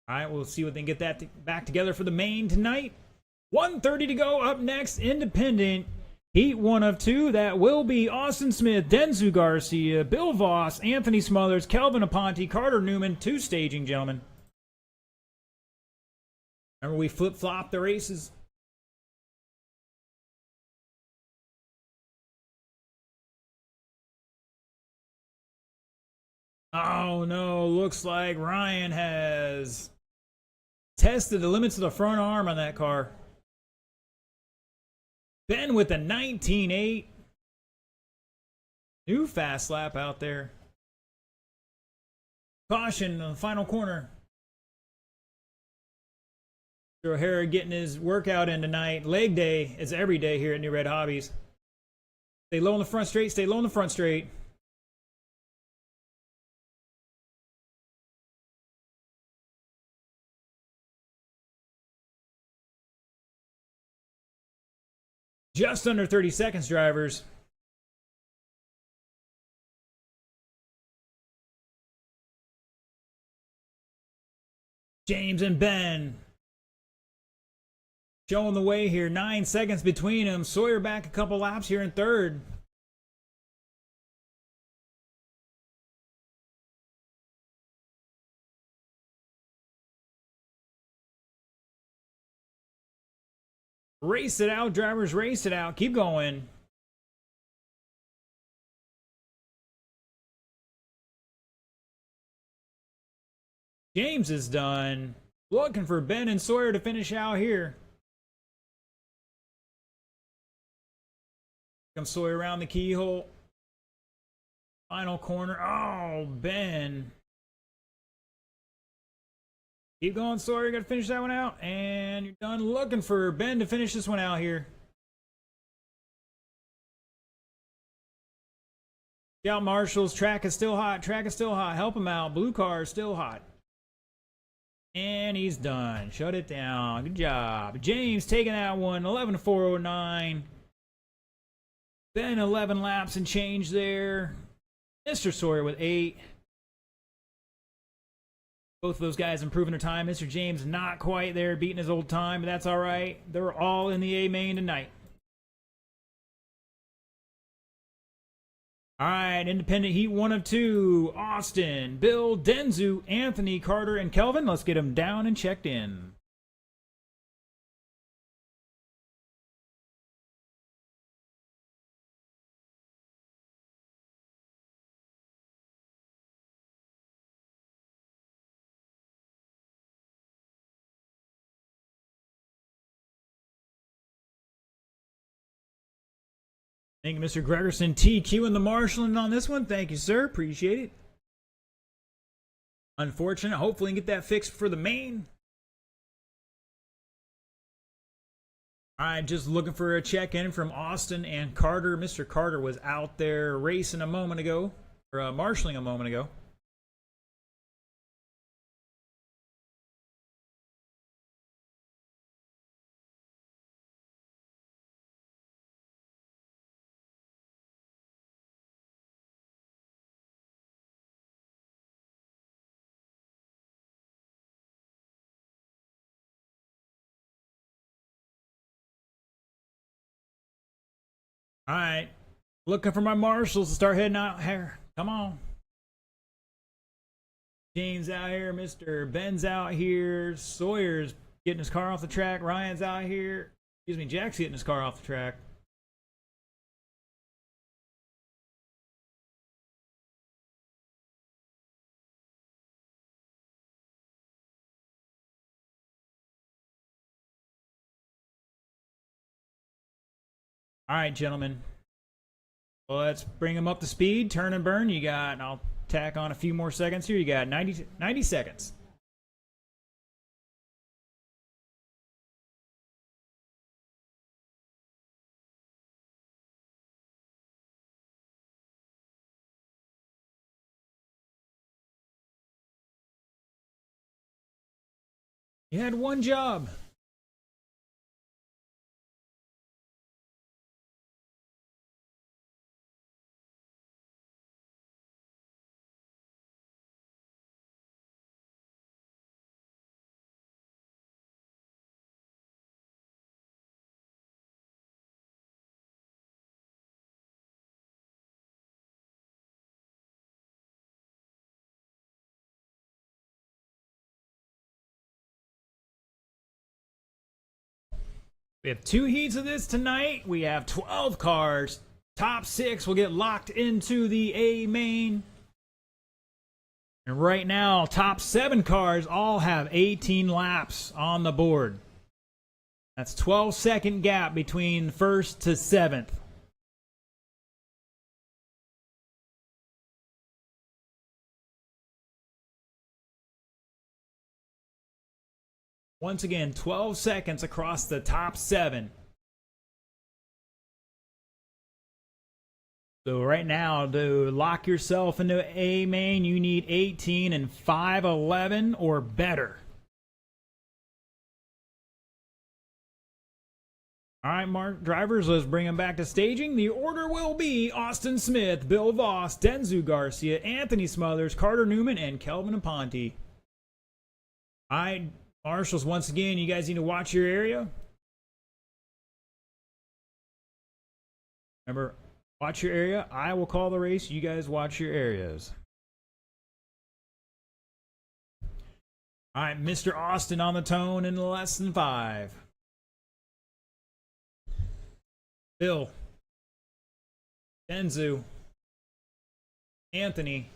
All right, we'll see what they can get that back together for the main tonight. 1:30 to go. Up next, Independent. Heat 1 of 2. That will be Austin Smith, Denzu Garcia, Bill Voss, Anthony Smothers, Kelvin Aponte, Carter Newman. 2 staging, gentlemen. Remember, we flip-flop the races. Oh no, looks like Ryan has tested the limits of the front arm on that car. Ben with a 19.8. New fast lap out there. Caution on the final corner. O'Hara getting his workout in tonight. Leg day is every day here at Newred Hobbies. Stay low in the front straight. Stay low in the front straight. Just under 30 seconds, drivers. James and Ben showing the way here. 9 seconds between them. Sawyer back a couple laps here in third. Race it out, drivers. Race it out. Keep going. James is done. Looking for Ben and Sawyer to finish out here. Comes Sawyer around the keyhole. Final corner. Oh, Ben. Keep going, Sawyer. You got to finish that one out. And you're done. Looking for Ben to finish this one out here. Scout Marshals. Track is still hot. Track is still hot. Help him out. Blue car is still hot. And he's done. Shut it down. Good job. James taking that one. 11.409. Ben 11 laps and change there. Mr. Sawyer with 8. Both of those guys improving their time. Mr. James not quite there, beating his old time, but that's all right. They're all in the A main tonight. All right, Independent Heat 1 of 2. Austin, Bill, Denzu, Anthony, Carter, and Kelvin. Let's get them down and checked in. Thank you, Mr. Gregerson. TQ and the marshalling on this one. Thank you, sir. Appreciate it. Unfortunate. Hopefully, we can get that fixed for the main. All right, just looking for a check-in from Austin and Carter. Mr. Carter was out there racing a moment ago, or marshalling a moment ago. All right. Looking for my marshals to start heading out here. Come on. James out here. Mr. Ben's out here. Sawyer's getting his car off the track. Ryan's out here. Excuse me, Jack's getting his car off the track. All right, gentlemen. Well, let's bring them up to speed. Turn and burn. You got, and I'll tack on a few more seconds here. You got 90 seconds. You had one job. We have 2 heats of this tonight. We have 12 cars. Top 6 will get locked into the A main. And right now, top 7 cars all have 18 laps on the board. That's 12-second gap between 1st to 7th. Once again, 12 seconds across the top 7. So right now, to lock yourself into A main, you need 18 and 511 or better. All right, Mark drivers, let's bring them back to staging. The order will be Austin Smith, Bill Voss, Denzu Garcia, Anthony Smothers, Carter Newman, and Kelvin Aponte. All right, marshals, once again, you guys need to watch your area. Remember, watch your area. I will call the race. You guys watch your areas. All right, Mr. Austin on the tone in less than 5. Bill, Denzu, Anthony,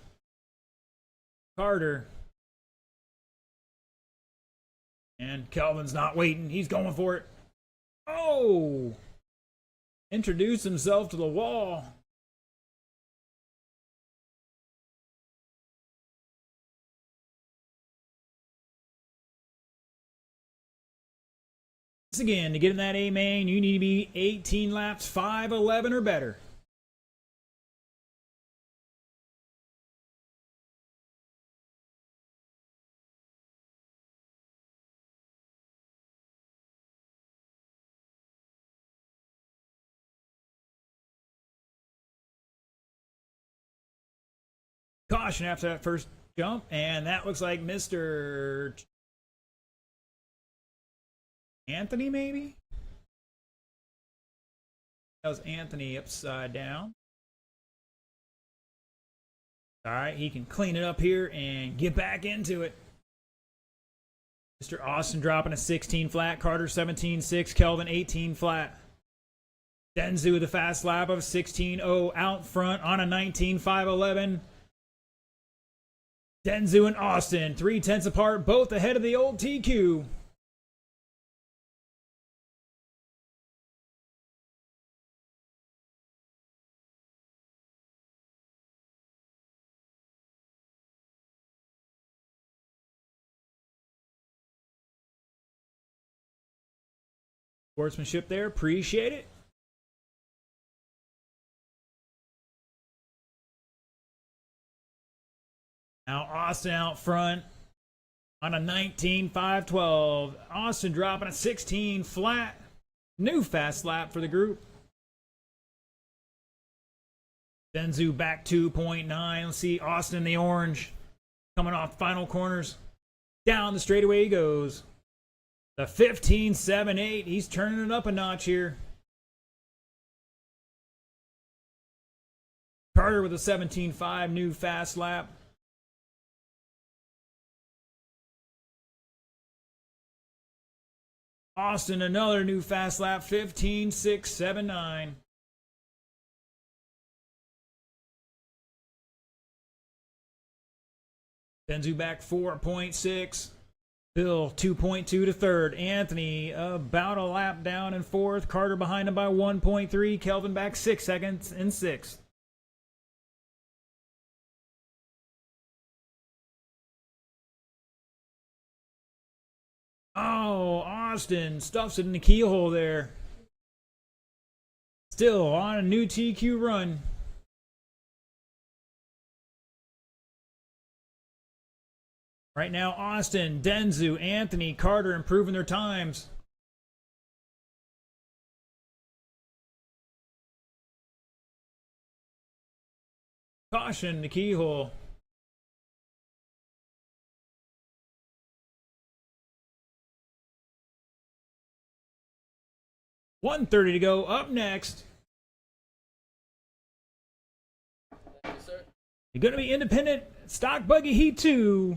Carter, and Kelvin's not waiting. He's going for it. Oh! Introduced himself to the wall. Once again, to get in that A main, you need to be 18 laps, 511 or better. Caution after that first jump, and that looks like Mr. Anthony, maybe? That was Anthony upside down. All right, he can clean it up here and get back into it. Mr. Austin dropping a 16 flat, Carter 17.6, Kelvin 18 flat. Denzu with a fast lap of 16.0 out front on a 19.511. Denzu and Austin, 0.3 apart, both ahead of the old TQ. Sportsmanship there, appreciate it. Now Austin out front on a 19.512. Austin dropping a 16 flat. New fast lap for the group. Denzu back 2.9. Let's see Austin in the orange. Coming off final corners. Down the straightaway he goes. The 15.78. He's turning it up a notch here. Carter with a 17.5 new fast lap. Austin, another new fast lap, 15.679. Denzu back 4.6. Bill 2.2 to third. Anthony about a lap down in fourth. Carter behind him by 1.3. Kelvin back 6 seconds in sixth. Oh, Austin stuffs it in the keyhole there. Still on a new TQ run. Right now, Austin, Denzu, Anthony, Carter improving their times. Caution, the keyhole. $130 to go. Up next. You're going to be independent. Stock Buggy Heat 2.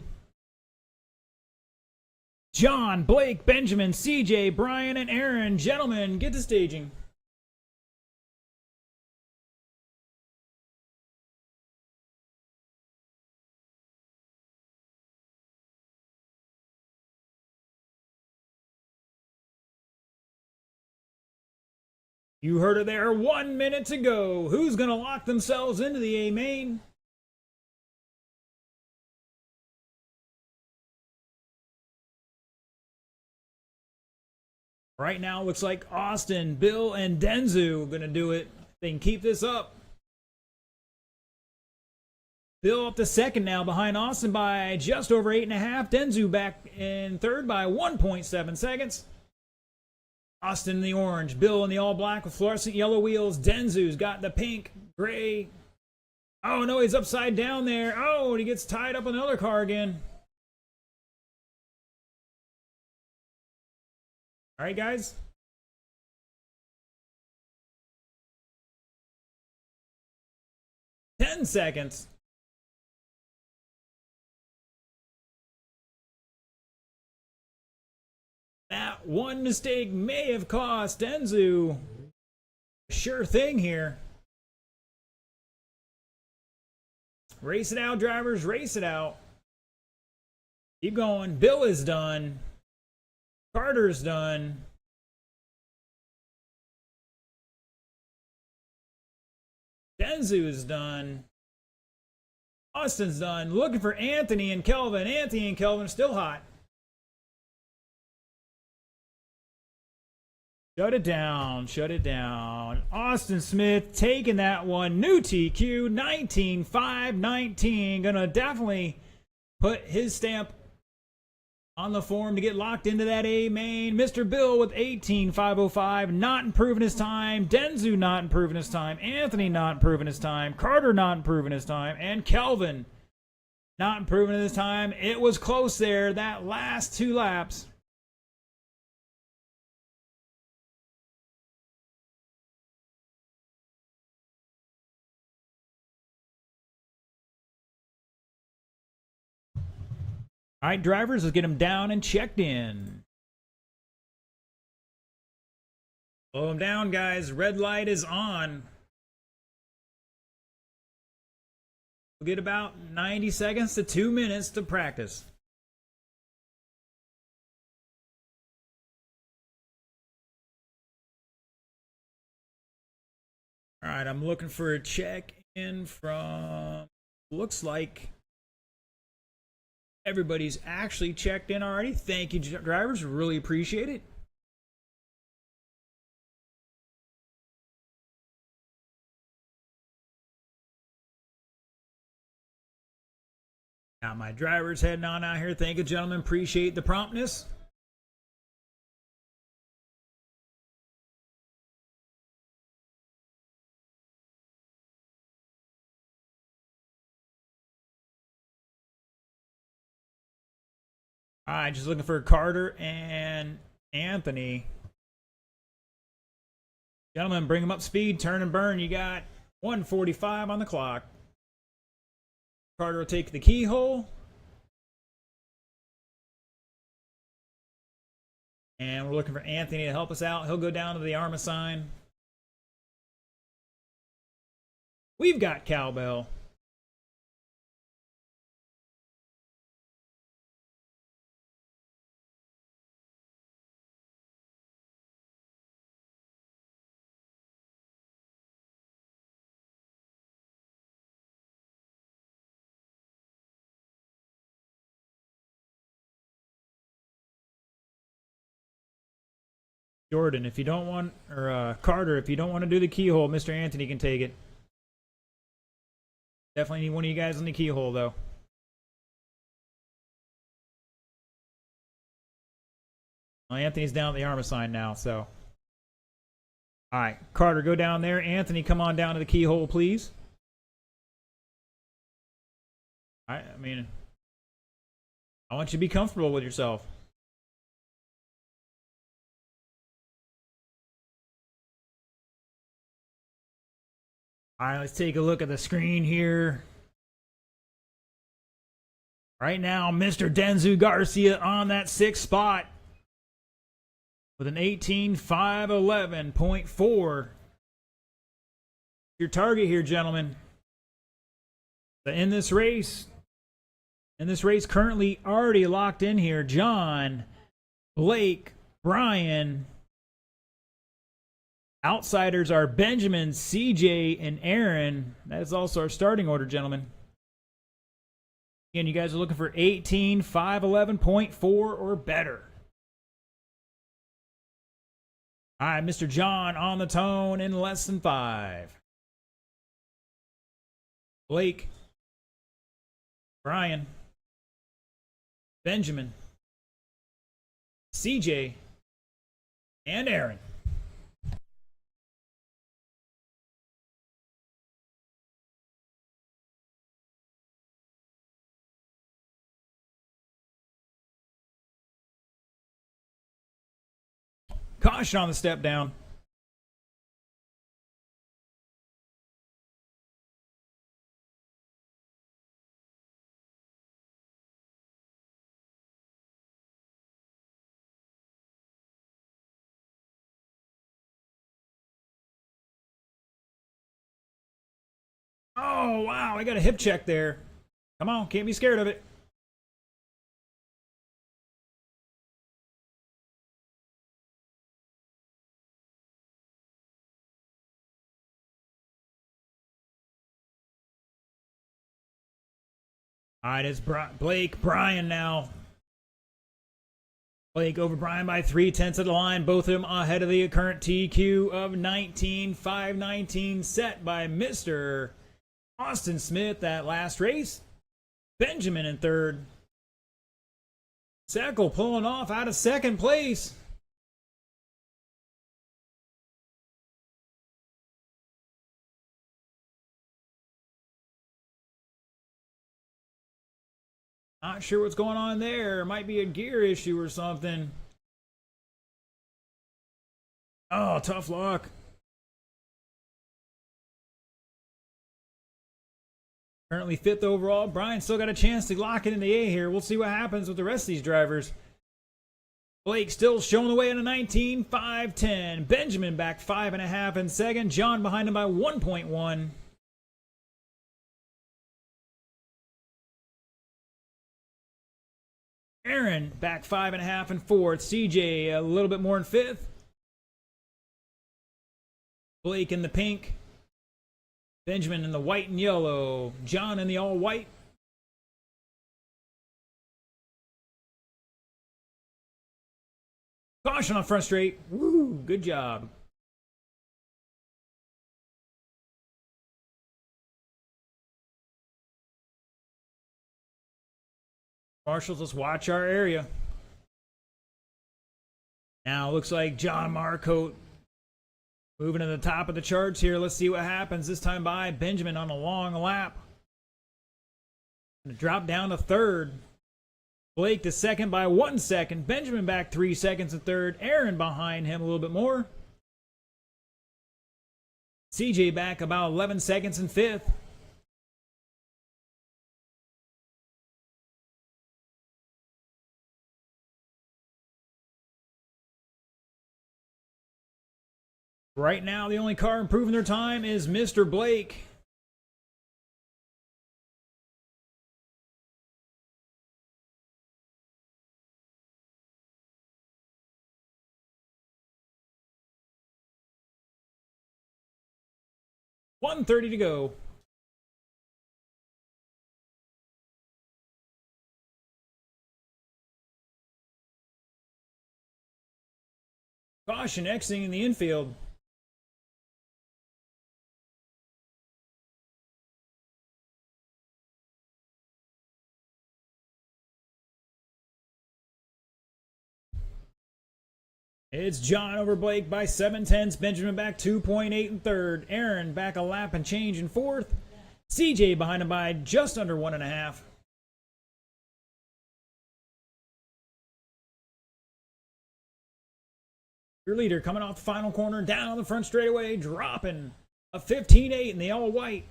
John, Blake, Benjamin, CJ, Brian, and Aaron. Gentlemen, get to staging. You heard it there. 1 minute to go. Who's going to lock themselves into the A main? Right now, looks like Austin, Bill, and Denzu are going to do it. They can keep this up. Bill up to second now, behind Austin by just over 8.5. Denzu back in third by 1.7 seconds. Austin in the orange, Bill in the all black with fluorescent yellow wheels. Denzu's got the pink, gray. Oh no, he's upside down there. Oh, and he gets tied up in another car again. All right, guys. Ten seconds. That one mistake may have cost Denzu a sure thing here. Race it out, drivers. Race it out. Keep going. Bill is done. Carter's done. Denzu is done. Austin's done. Looking for Anthony and Kelvin. Anthony and Kelvin are still hot. Shut it down. Shut it down. Austin Smith taking that one. New TQ. 19.519. Gonna definitely put his stamp on the form to get locked into that A main. Mr. Bill with 18.505, not improving his time. Denzu not improving his time. Anthony not improving his time. Carter not improving his time. And Kelvin not improving his time. It was close there, that last two laps. All right, drivers, let's get them down and checked in. Slow them down, guys. Red light is on. We'll get about 90 seconds to 2 minutes to practice. All right, I'm looking for a check-in from, looks like everybody's actually checked in already. Thank you, drivers. Really appreciate it. Got my drivers heading on out here. Thank you, gentlemen. Appreciate the promptness. All right, just looking for Carter and Anthony. Gentlemen, bring them up speed, turn and burn. You got 1:45 on the clock. Carter will take the keyhole. And we're looking for Anthony to help us out. He'll go down to the Arma sign. We've got cowbell. Jordan, if you don't want, or Carter, if you don't want to do the keyhole, Mr. Anthony can take it. Definitely need one of you guys on the keyhole, though. Well, Anthony's down at the Arma sign now, so. All right, Carter, go down there. Anthony, come on down to the keyhole, please. I mean, I want you to be comfortable with yourself. All right, let's take a look at the screen here. Right now, Mr. Denzu Garcia on that 6th spot with an 18.511.4. Your target here, gentlemen. But in this race currently already locked in here, John, Blake, Brian. Outsiders are Benjamin, CJ, and Aaron. That is also our starting order, gentlemen. Again, you guys are looking for 18.511.4 or better. All right, Mr. John on the tone in less than 5. Blake, Brian, Benjamin, CJ, and Aaron. Caution on the step down. Oh, wow, I got a hip check there. Come on, can't be scared of it. All right, it's Blake, Brian now. Blake over Brian by 3/10 of the line. Both of them ahead of the current TQ of 19.519 set by Mr. Austin Smith that last race. Benjamin in 3rd. Seckle pulling off out of 2nd place. Not sure what's going on there. Might be a gear issue or something. Oh, tough luck. Currently 5th overall. Brian still got a chance to lock it in the A here. We'll see what happens with the rest of these drivers. Blake still showing the way in a 19.510. Benjamin back 5.5 in 2nd. John behind him by 1.1. Aaron back 5.5 in 4th. CJ a little bit more in 5th. Blake in the pink. Benjamin in the white and yellow. John in the all white. Caution on front straight. Woo, good job. Marshals, let's watch our area. Now, looks like John Marcotte moving to the top of the charts here. Let's see what happens this time by Benjamin on a long lap. Drop down to 3rd. Blake to 2nd by 1 second. Benjamin back 3 seconds in 3rd. Aaron behind him a little bit more. CJ back about 11 seconds in 5th. Right now, the only car improving their time is Mr. Blake. .130 to go. Caution exiting in the infield. It's John over Blake by 7/10. Benjamin back 2.8 in 3rd. Aaron back a lap and change in 4th. CJ behind him by just under 1.5. Your leader coming off the final corner, down the front straightaway, dropping a 15.8 in the all white.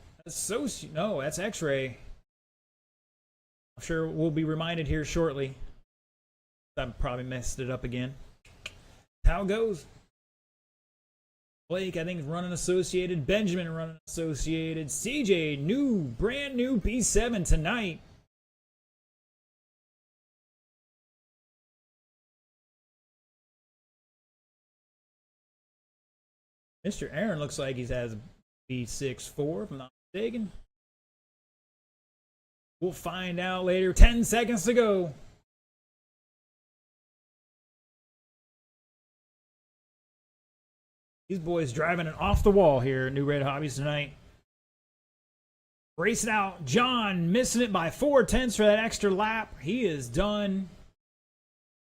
No, that's X-Ray. I'm sure we'll be reminded here shortly. I probably messed it up again. How it goes. Blake, I think, is running Associated. Benjamin running Associated. CJ, brand new B7 tonight. Mr. Aaron looks like he has B6-4, if I'm not mistaken. We'll find out later. 10 seconds to go. These boys driving it off the wall here at Newred Hobbies tonight. Racing out. John missing it by 4/10 for that extra lap. He is done.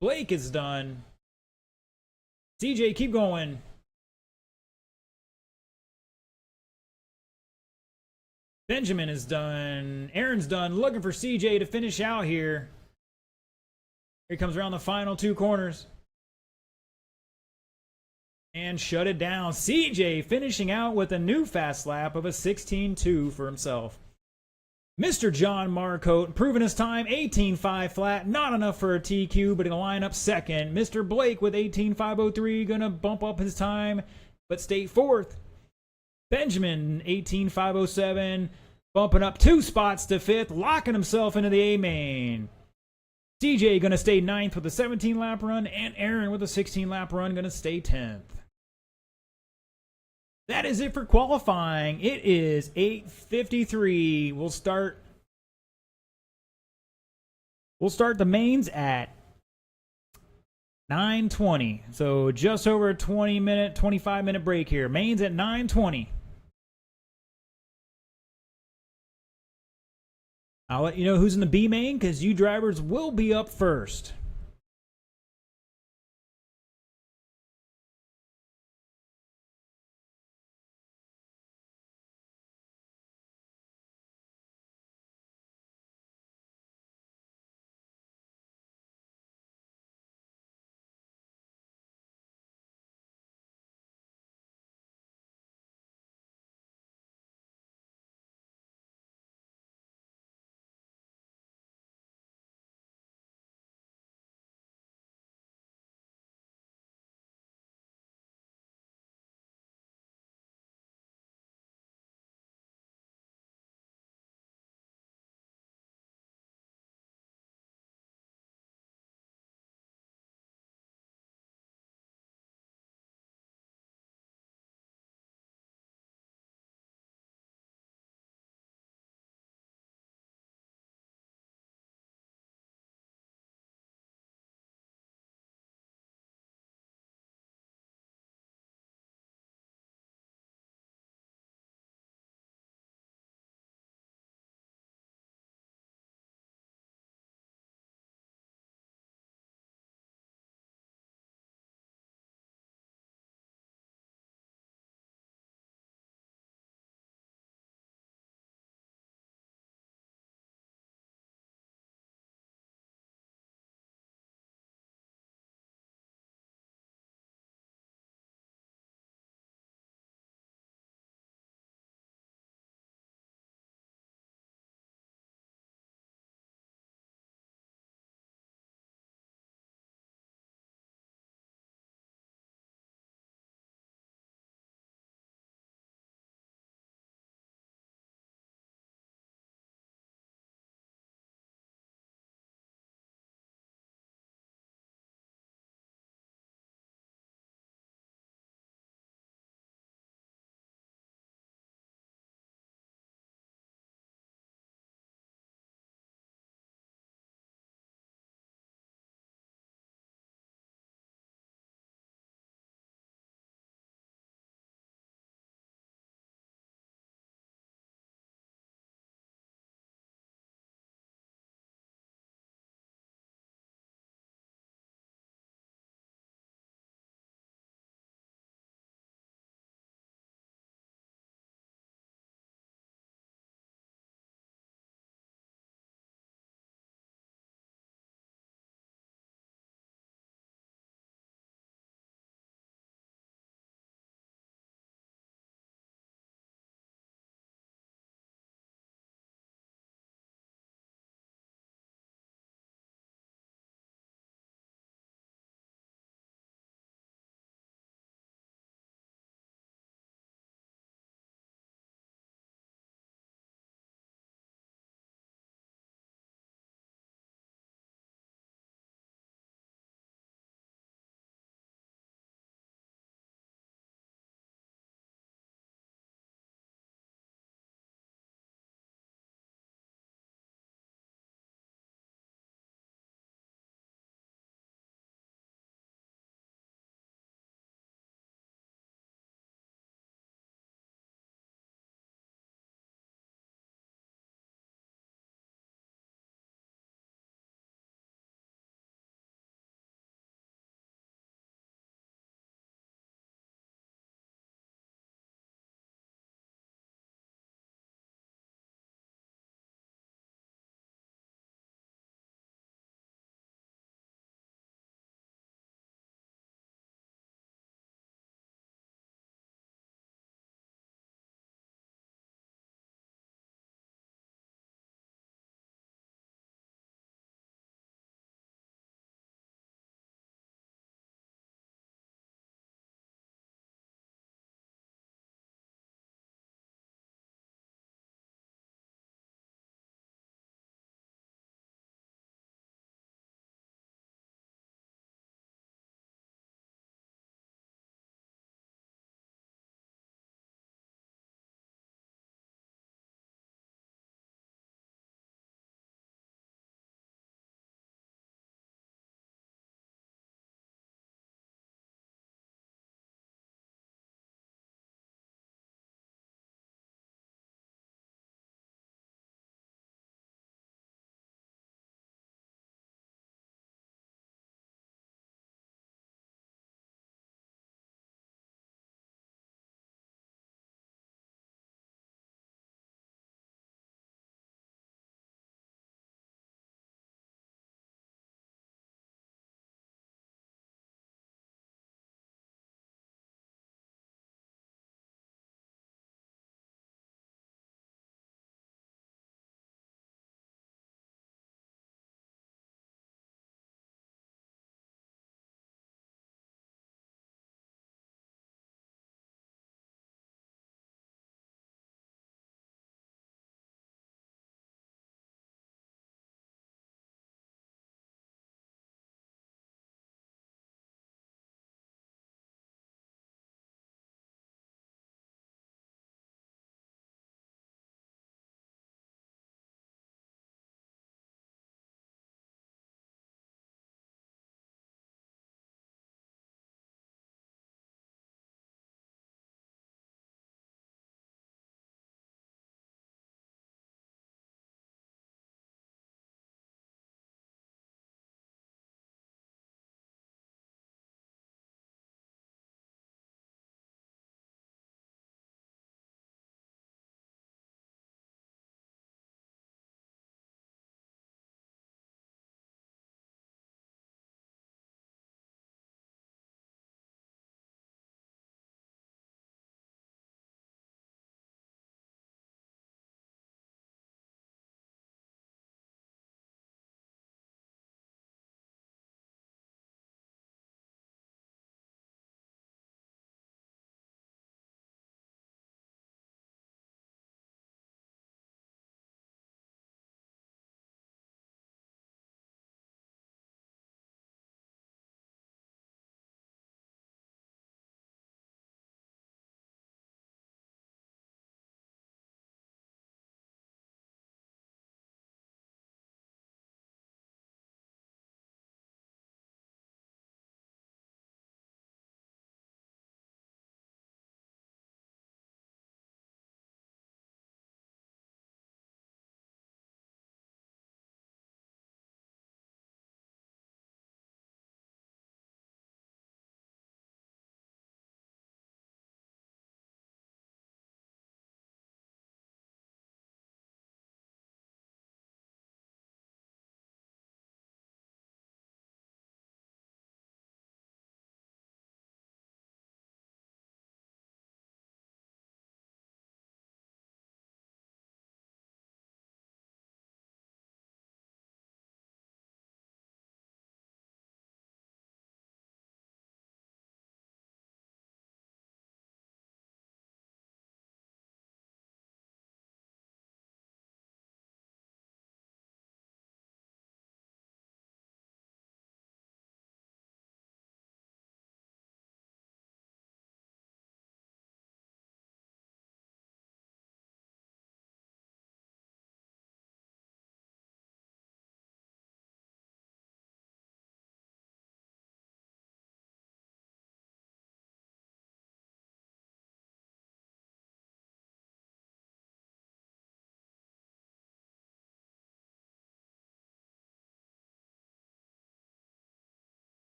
Blake is done. CJ, keep going. Benjamin is done. Aaron's done. Looking for CJ to finish out here. Here he comes around the final 2 corners. And shut it down. CJ finishing out with a new fast lap of a 16.2 for himself. Mr. John Marcotte improving his time, 18.5 flat. Not enough for a TQ, but he'll line up second. Mr. Blake with 18.503, going to bump up his time, but stay 4th. Benjamin, 18.507, bumping up 2 spots to 5th, locking himself into the A-main. CJ going to stay 9th with a 17-lap run, and Aaron with a 16-lap run going to stay 10th. That is it for qualifying. It is 8:53. We'll start the mains at 9:20. So just over a 25-minute break here. Mains at 9:20. I'll let you know who's in the B main because you drivers will be up first.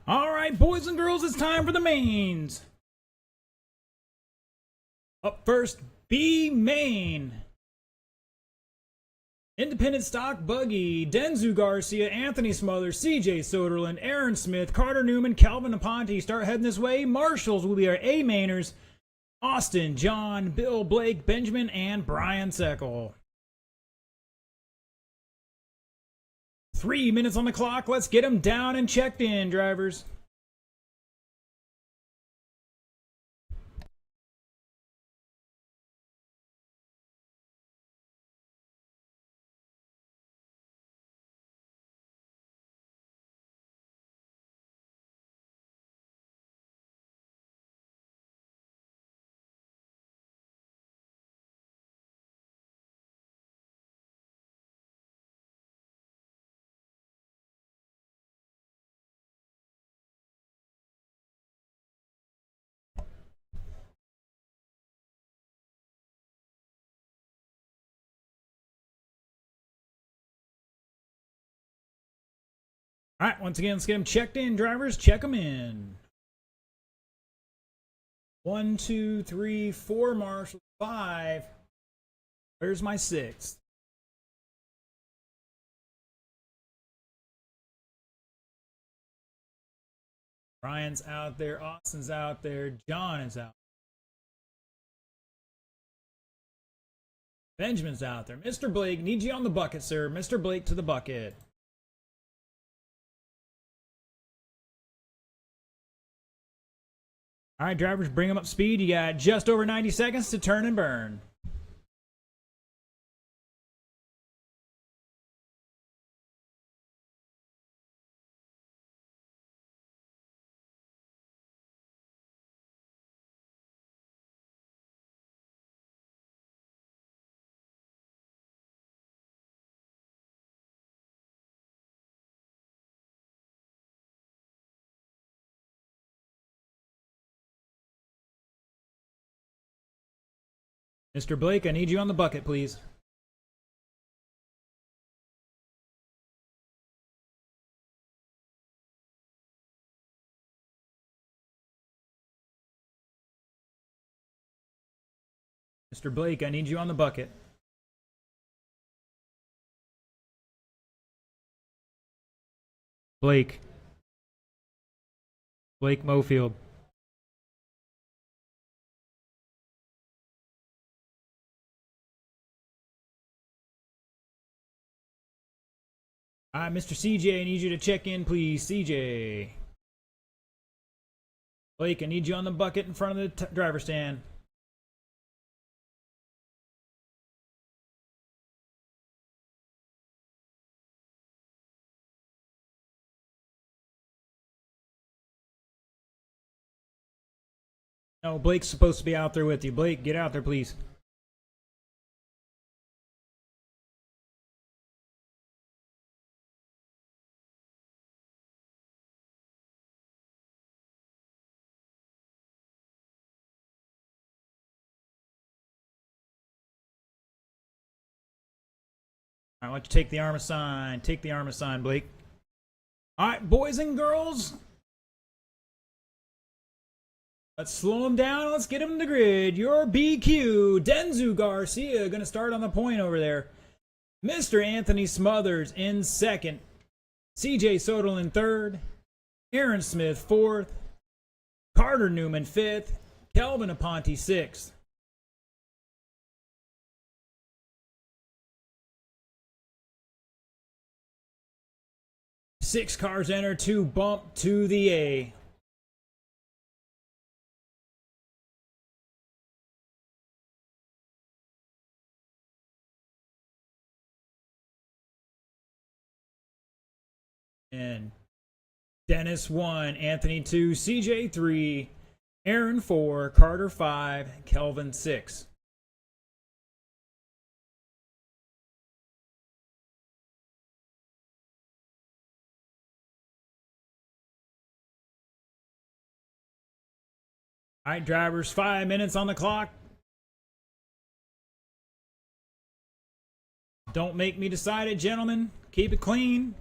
All right, boys and girls, it's time for the mains. Up first, B main. Independent stock buggy, Denzu Garcia, Anthony Smothers, CJ Soderlund, Aaron Smith, Carter Newman, Calvin Aponte start heading this way. Marshalls will be our A mainers. Austin, John, Bill, Blake, Benjamin, and Brian Seckel. 3 minutes on the clock. Let's get them down and checked in, drivers. All right, once again, let's get them checked in, drivers. Check them in. 1, 2, 3, 4 marshals, 5. Where's my 6th? Brian's out there. Austin's out there. John is out. Benjamin's out there. Mr. Blake, need you on the bucket, sir. Mr. Blake to the bucket. All right, drivers, bring them up speed. You got just over 90 seconds to turn and burn. Mr. Blake, I need you on the bucket, please. Mr. Blake, I need you on the bucket. Blake. Blake Mofield. All right, Mr. CJ, I need you to check in, please. CJ. Blake, I need you on the bucket in front of the driver stand. No, Blake's supposed to be out there with you. Blake, get out there, please. All right, why don't you take the arm aside? Take the arm aside, Blake. All right, boys and girls. Let's slow them down. Let's get them in the grid. Your BQ, Denzu Garcia, going to start on the point over there. Mr. Anthony Smothers in second. CJ Soderlund third. Aaron Smith fourth. Carter Newman fifth. Kelvin Aponte sixth. Six cars enter to bump to the A. And Dennis 1, Anthony 2, CJ 3, Aaron 4, Carter 5, Kelvin 6. All right, drivers, 5 minutes on the clock. Don't make me decide it, gentlemen. Keep it clean.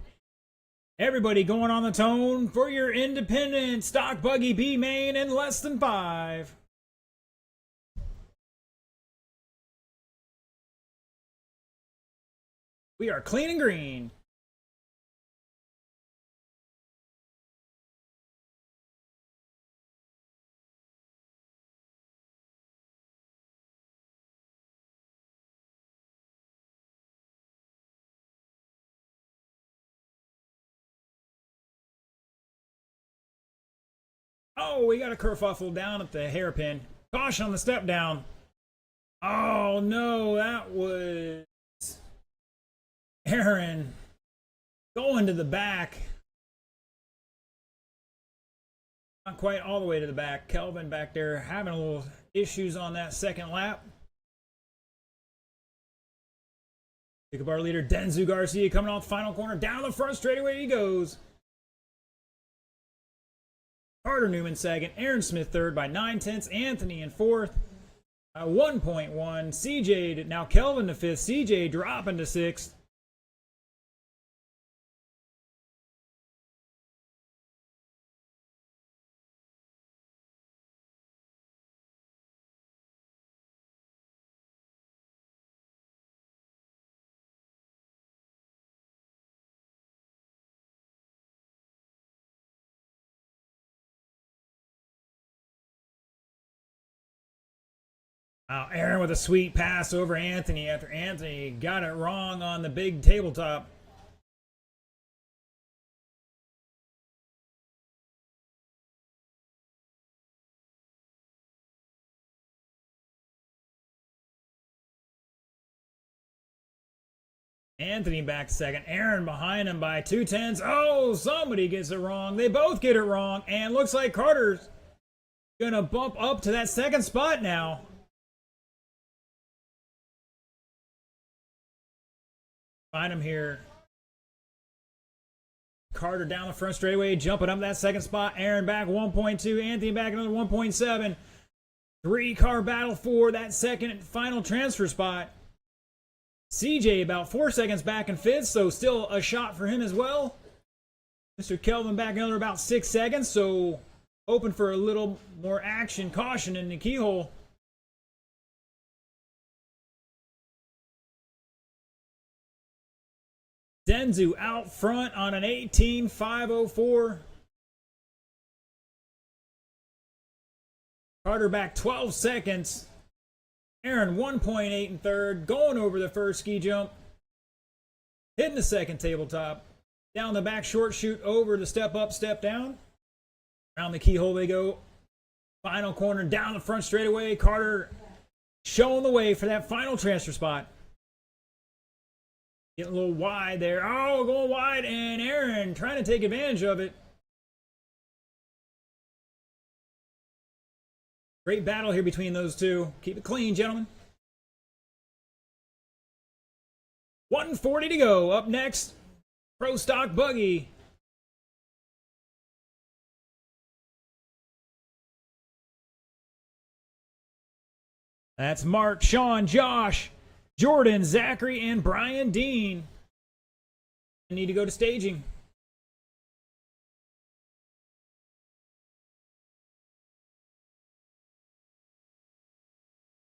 Everybody going on the tone for your independent stock buggy B main in less than 5. We are clean and green. Oh, we got a kerfuffle down at the hairpin. Caution on the step down. Oh no, that was Aaron going to the back. Not quite all the way to the back. Kelvin back there having a little issues on that second lap. Pick up our leader, Denzu Garcia, coming off the final corner. Down the front straightaway he goes. Carter Newman second, Aaron Smith third by 9/10, Anthony in fourth, 1.1. CJ, now Kelvin to fifth, CJ dropping to sixth. Aaron with a sweet pass over Anthony after Anthony got it wrong on the big tabletop. Anthony back second. Aaron behind him by 2/10. Oh, somebody gets it wrong. They both get it wrong. And looks like Carter's going to bump up to that second spot now. Find him here. Carter down the front straightaway, jumping up that second spot. Aaron back 1.2. Anthony back another 1.7. 3-car battle for that second final transfer spot. CJ about 4 seconds back in fifth, so still a shot for him as well. Mr. Kelvin back another about 6 seconds, so open for a little more action. Caution in the keyhole. Denzu out front on an 18.504. Carter back 12 seconds. Aaron 1.8 in third. Going over the first ski jump. Hitting the second tabletop. Down the back short chute over the step up, step down. Around the keyhole they go. Final corner down the front straightaway. Carter showing the way for that final transfer spot. Getting a little wide there. Oh, going wide, and Aaron trying to take advantage of it. Great battle here between those two. Keep it clean, gentlemen. 140 to go. Up next, Pro Stock Buggy. That's Mark, Sean, Josh, Jordan, Zachary, and Brian Dean. I need to go to staging.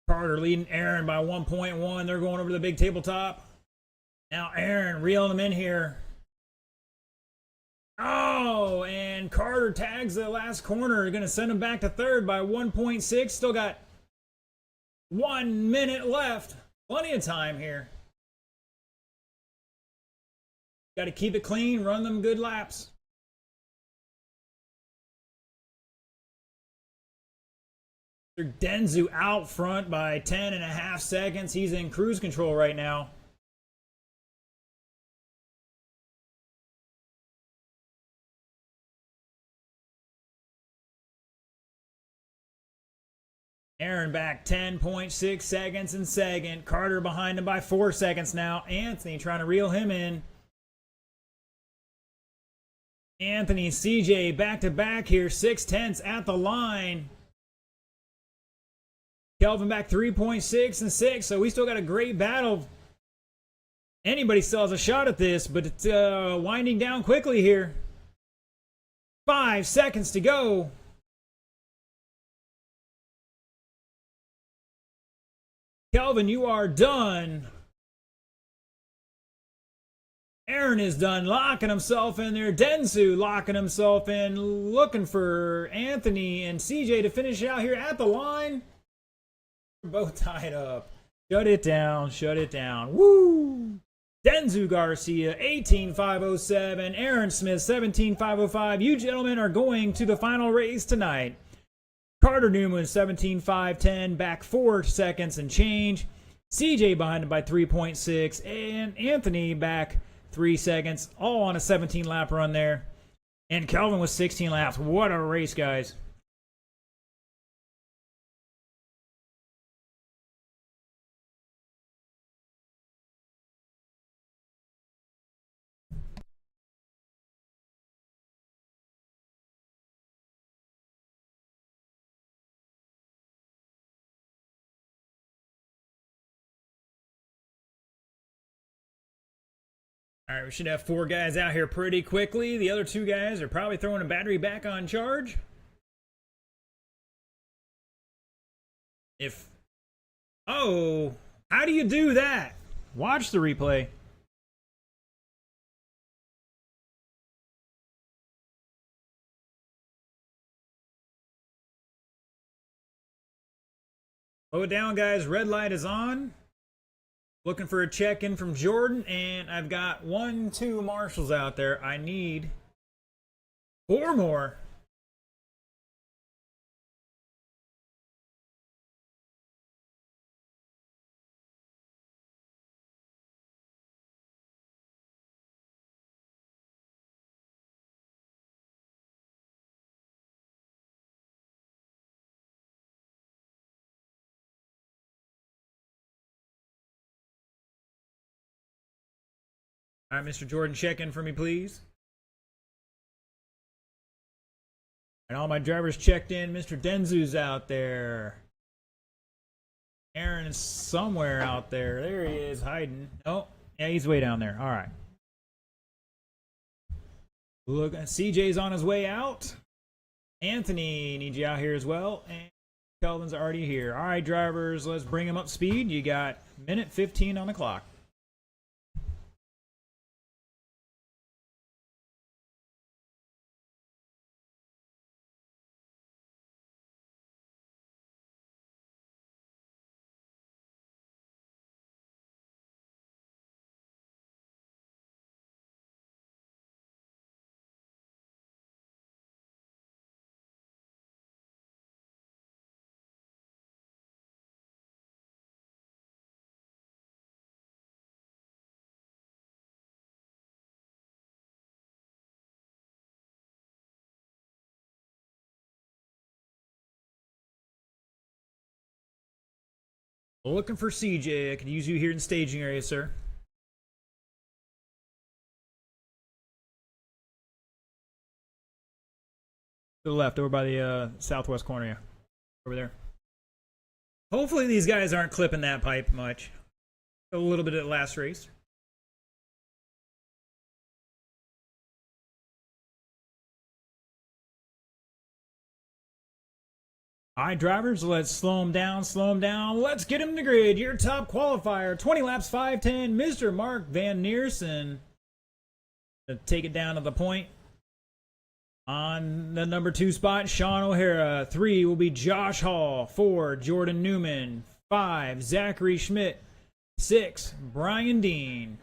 Carter leading Aaron by 1.1. They're going over the big tabletop. Now Aaron reeling them in here. Oh, and Carter tags the last corner. Going to send him back to third by 1.6. Still got 1 minute left. Plenty of time here. Got to keep it clean, run them good laps. Denzu out front by 10.5 seconds. He's in cruise control right now. Aaron back 10.6 seconds in second. Carter behind him by 4 seconds now. Anthony trying to reel him in. Anthony, CJ back to back here. 6/10 at the line. Kelvin back 3.6 and 6. So we still got a great battle Anybody still has a shot at this, but it's winding down quickly here. 5 seconds to go. Kelvin, you are done. Aaron is done, locking himself in there. Denzu locking himself in, looking for Anthony and CJ to finish out here at the line. We're both tied up. Shut it down, shut it down. Woo! Denzu Garcia, 18,507. Aaron Smith, 17,505. You gentlemen are going to the final race tonight. Carter Newman, 17,510. Back 4 seconds and change. CJ behind him by 3.6. And Anthony back 3 seconds. All on a 17-lap run there. And Kelvin with 16 laps. What a race, guys. All right, we should have 4 guys out here pretty quickly. The other 2 guys are probably throwing a battery back on charge. Oh, how do you do that? Watch the replay. Slow it down, guys. Red light is on. Looking for a check-in from Jordan, and I've got 1, 2 marshals out there. I need 4 more. All right, Mr. Jordan, check in for me, please. And all my drivers checked in. Mr. Denzu's out there. Aaron is somewhere out there. There he is, hiding. Oh, yeah, he's way down there. All right. Look, CJ's on his way out. Anthony needs you out here as well. And Kelvin's already here. All right, drivers, let's bring him up speed. You got minute 15 on the clock. Looking for CJ. I could use you here in the staging area, sir. To the left, over by the southwest corner, yeah. Over there. Hopefully these guys aren't clipping that pipe much. A little bit at the last race. All right, drivers, let's slow him down, slow him down. Let's get him in the grid. Your top qualifier, 20 laps, 5:10, Mr. Mark Van Neersen. Take it down to the point. On the number 2 spot, Sean O'Hara. 3 will be Josh Hall. 4, Jordan Newman. 5, Zachary Schmidt. 6, Brian Dean.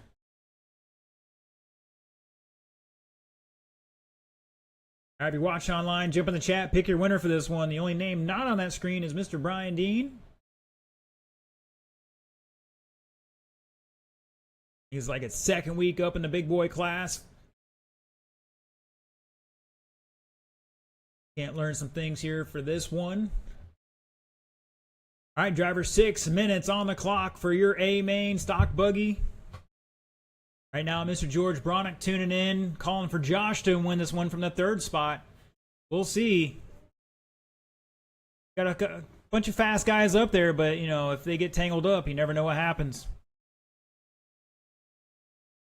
All right, if you watch online, jump in the chat, pick your winner for this one. The only name not on that screen is Mr. Brian Dean. He's like its 2nd week up in the big boy class. Can't learn some things here for this one. All right, driver, 6 minutes on the clock for your A main stock buggy. Right now, Mr. George Bronick tuning in, calling for Josh to win this one from the 3rd spot. We'll see. Got a bunch of fast guys up there, but, you know, if they get tangled up, you never know what happens.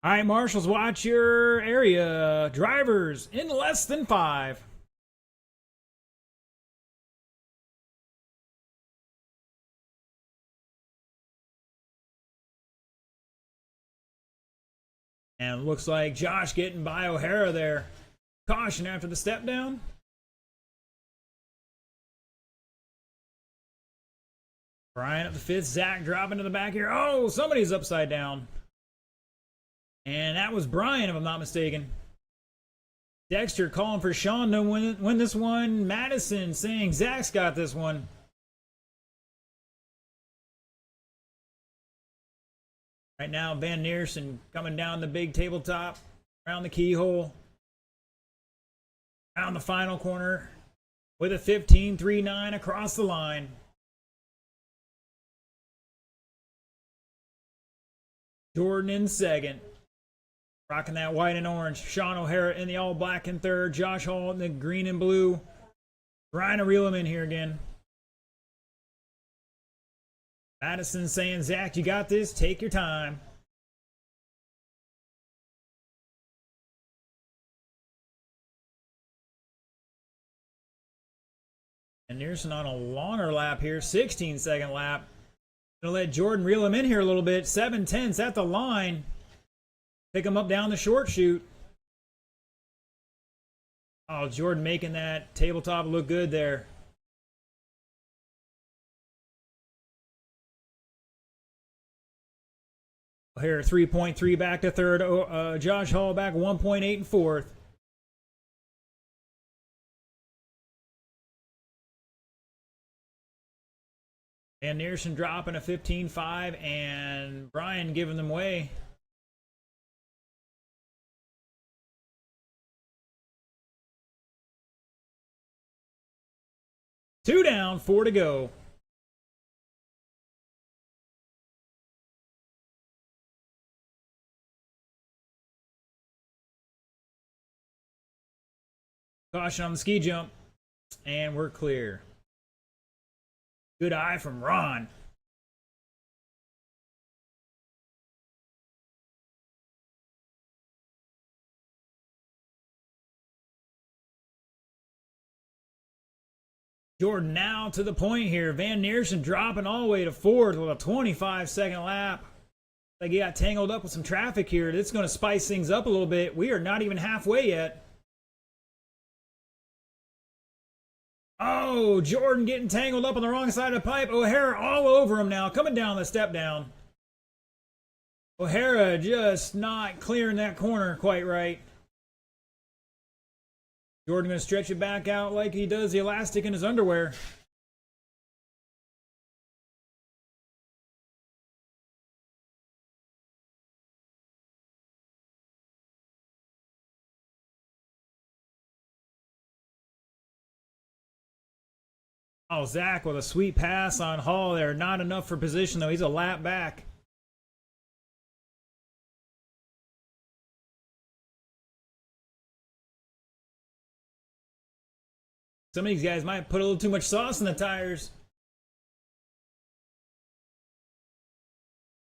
All right, marshals, watch your area. Drivers in less than 5. And it looks like Josh getting by O'Hara there. Caution after the step down. Brian up the 5th. Zach dropping to the back here. Oh, somebody's upside down. And that was Brian, if I'm not mistaken. Dexter calling for Sean to win this one. Madison saying Zach's got this one. Right now, Van Neersen coming down the big tabletop, around the keyhole, around the final corner with a 15.39 across the line. Jordan in second, rocking that white and orange. Sean O'Hara in the all black in third. Josh Hall in the green and blue. Trying to reel him in here again. Madison saying, Zach, you got this. Take your time. And Neersen on a longer lap here. 16-second lap. Gonna let Jordan reel him in here a little bit. 7/10 at the line. Pick him up down the short chute. Oh, Jordan making that tabletop look good there. Here, 3.3 back to third. Josh Hall back 1.8 in fourth. And Neersen dropping a 15.5, and Brian giving them way. Two down, 4 to go. Caution on the ski jump, and we're clear. Good eye from Ron. Jordan now to the point here. Van Neersen dropping all the way to fourth with a 25-second lap. Like he got tangled up with some traffic here. It's going to spice things up a little bit. We are not even halfway yet. Oh, Jordan getting tangled up on the wrong side of the pipe. O'Hara all over him now, coming down the step down. O'Hara just not clearing that corner quite right. Jordan going to stretch it back out like he does the elastic in his underwear. Oh, Zach with a sweet pass on Hall there. Not enough for position, though. He's a lap back. Some of these guys might put a little too much sauce in the tires.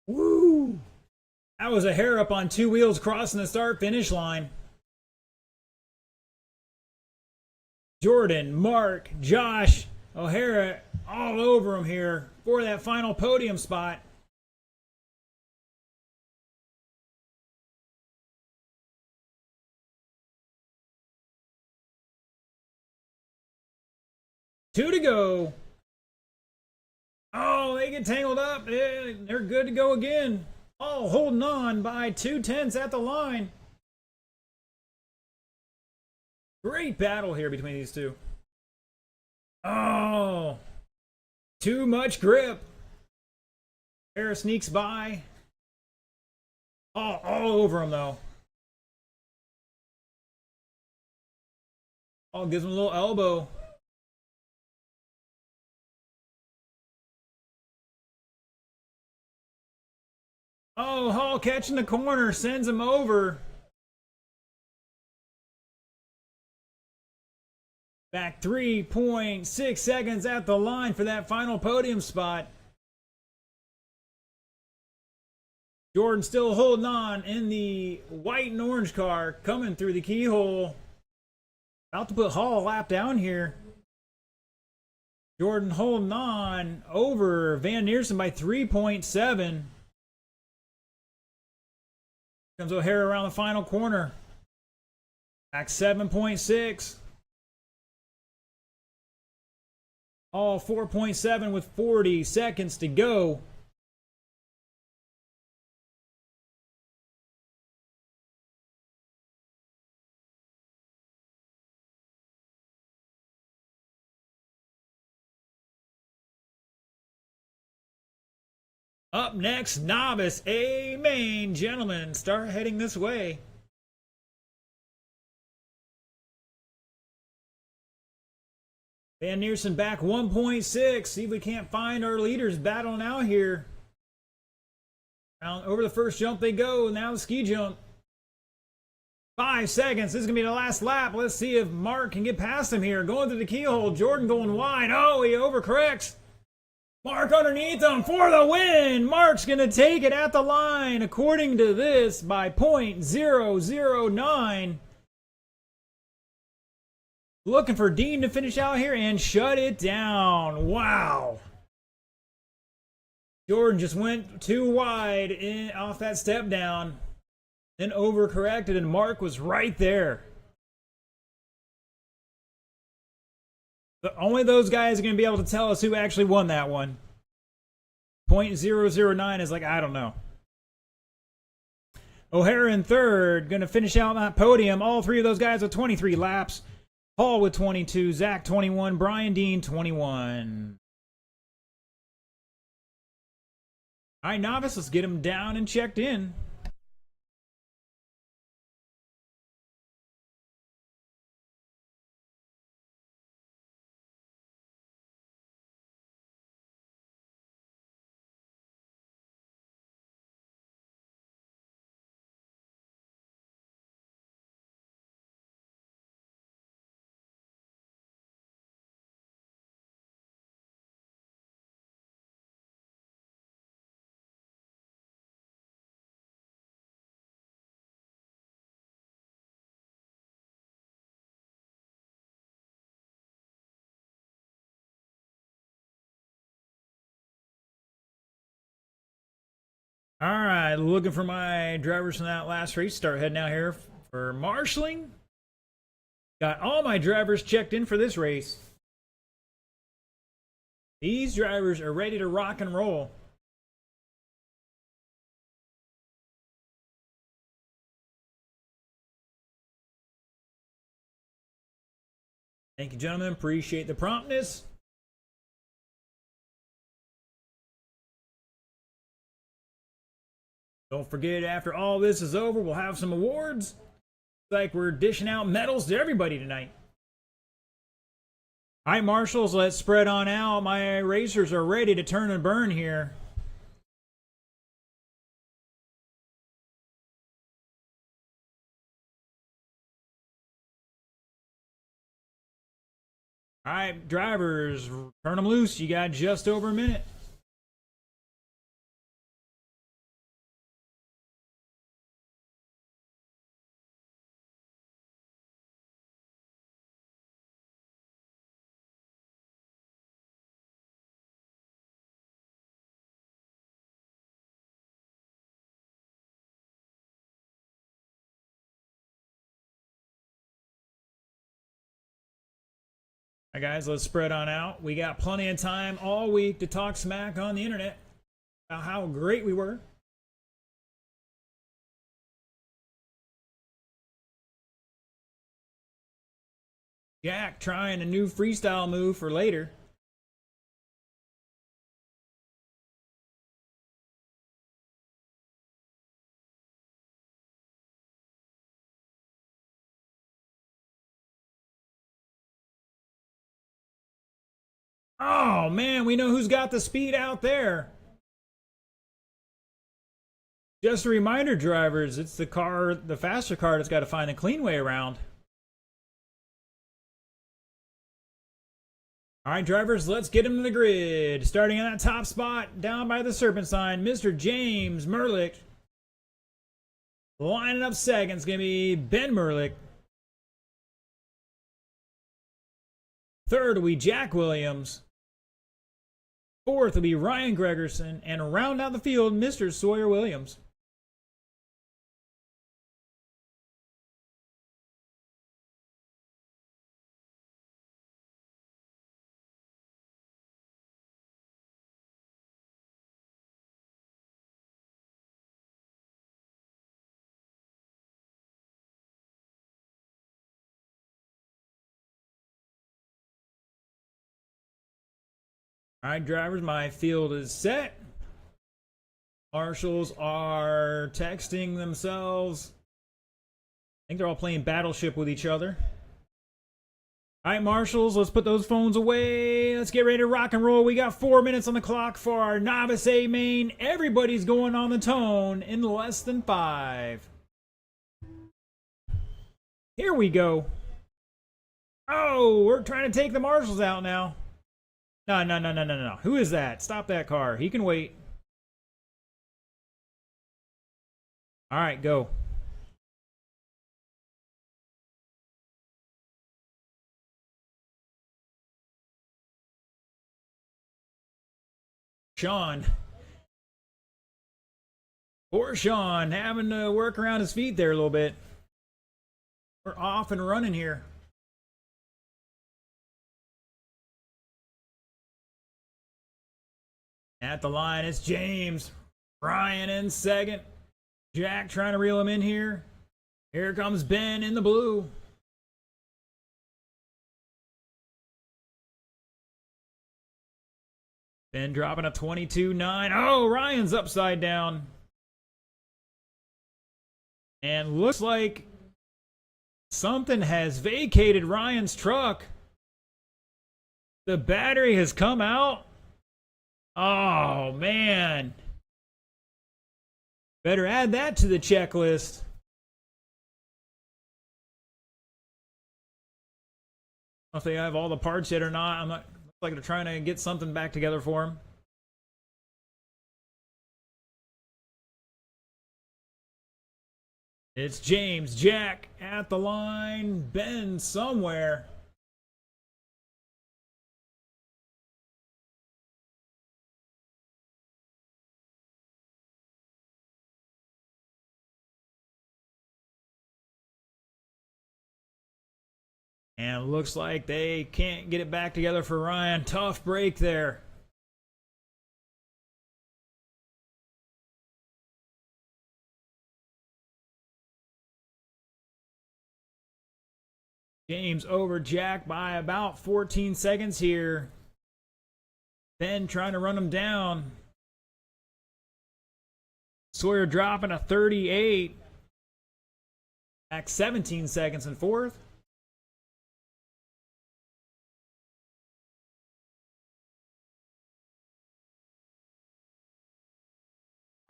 Woo! That was a hair up on 2 wheels crossing the start-finish line. Jordan, Mark, Josh, O'Hara all over him here for that final podium spot. Two to go. Oh, they get tangled up. They're good to go again. Oh, holding on by 2/10 at the line. Great battle here between these two. Oh, too much grip. O'Hara sneaks by. Oh, all over him, though. Oh, gives him a little elbow. Oh, Hall catching the corner, sends him over. Back 3.6 seconds at the line for that final podium spot. Jordan still holding on in the white and orange car, coming through the keyhole. About to put Hall a lap down here. Jordan holding on over Van Neersen by 3.7. Comes O'Hara around the final corner. Back 7.6. All 4.7 with 40 seconds to go. Up next, novice A main. Gentlemen, start heading this way. Van Neersen back 1.6. See if we can't find our leaders battling out here. Over the first jump they go. Now the ski jump. 5 seconds. This is going to be the last lap. Let's see if Mark can get past him here. Going through the keyhole. Jordan going wide. Oh, he overcorrects. Mark underneath him for the win. Mark's going to take it at the line, according to this, by .009. Looking for Dean to finish out here and shut it down. Wow. Jordan just went too wide off that step down. Then overcorrected, and Mark was right there. But only those guys are going to be able to tell us who actually won that one. .009 is like, I don't know. O'Hara in third, going to finish out that podium. All three of those guys with 23 laps. Hall with 22, Zach 21, Brian Dean 21. All right, novice, let's get him down and checked in. All right, looking for my drivers from that last race. Start heading out here for marshalling. Got all my drivers checked in for this race. These drivers are ready to rock and roll. Thank you, gentlemen. Appreciate the promptness. Don't forget, after all this is over, we'll have some awards. Looks like we're dishing out medals to everybody tonight. All right, marshals, let's spread on out. My racers are ready to turn and burn here. All right, drivers, turn them loose. You got just over a minute. All right, guys, let's spread on out. We got plenty of time all week to talk smack on the internet about how great we were. Jack trying a new freestyle move for later. Oh, man, we know who's got the speed out there. Just a reminder, drivers, it's the car, the faster car that's got to find a clean way around. All right, drivers, let's get him to the grid. Starting in that top spot, down by the serpent sign, Mr. James Merlick. Lining up second is going to be Ben Merlick. Third will be Jack Williams. Fourth will be Ryan Gregerson. And round out the field, Mr. Sawyer Williams. All right, drivers, my field is set. Marshals are texting themselves. I think they're all playing Battleship with each other. All right, Marshals, let's put those phones away. Let's get ready to rock and roll. We got 4 minutes on the clock for our Novice A main. Everybody's going on the tone in less than 5. Here we go. Oh, we're trying to take the Marshals out now. No. Who is that? Stop that car. He can wait. All right, go. Sean. Poor Sean, having to work around his feet there a little bit. We're off and running here. At the line, it's James. Ryan in second. Jack trying to reel him in here. Here comes Ben in the blue. Ben dropping a 22.9. Oh, Ryan's upside down. And looks like something has vacated Ryan's truck. The battery has come out. Oh, man. Better add that to the checklist. I don't know if they have all the parts yet or not. I'm not. Looks like they're trying to get something back together for him. It's James, Jack at the line, Ben somewhere. And it looks like they can't get it back together for Ryan. Tough break there. James over Jack by about 14 seconds here. Ben trying to run him down. Sawyer dropping a 38. Back 17 seconds in fourth.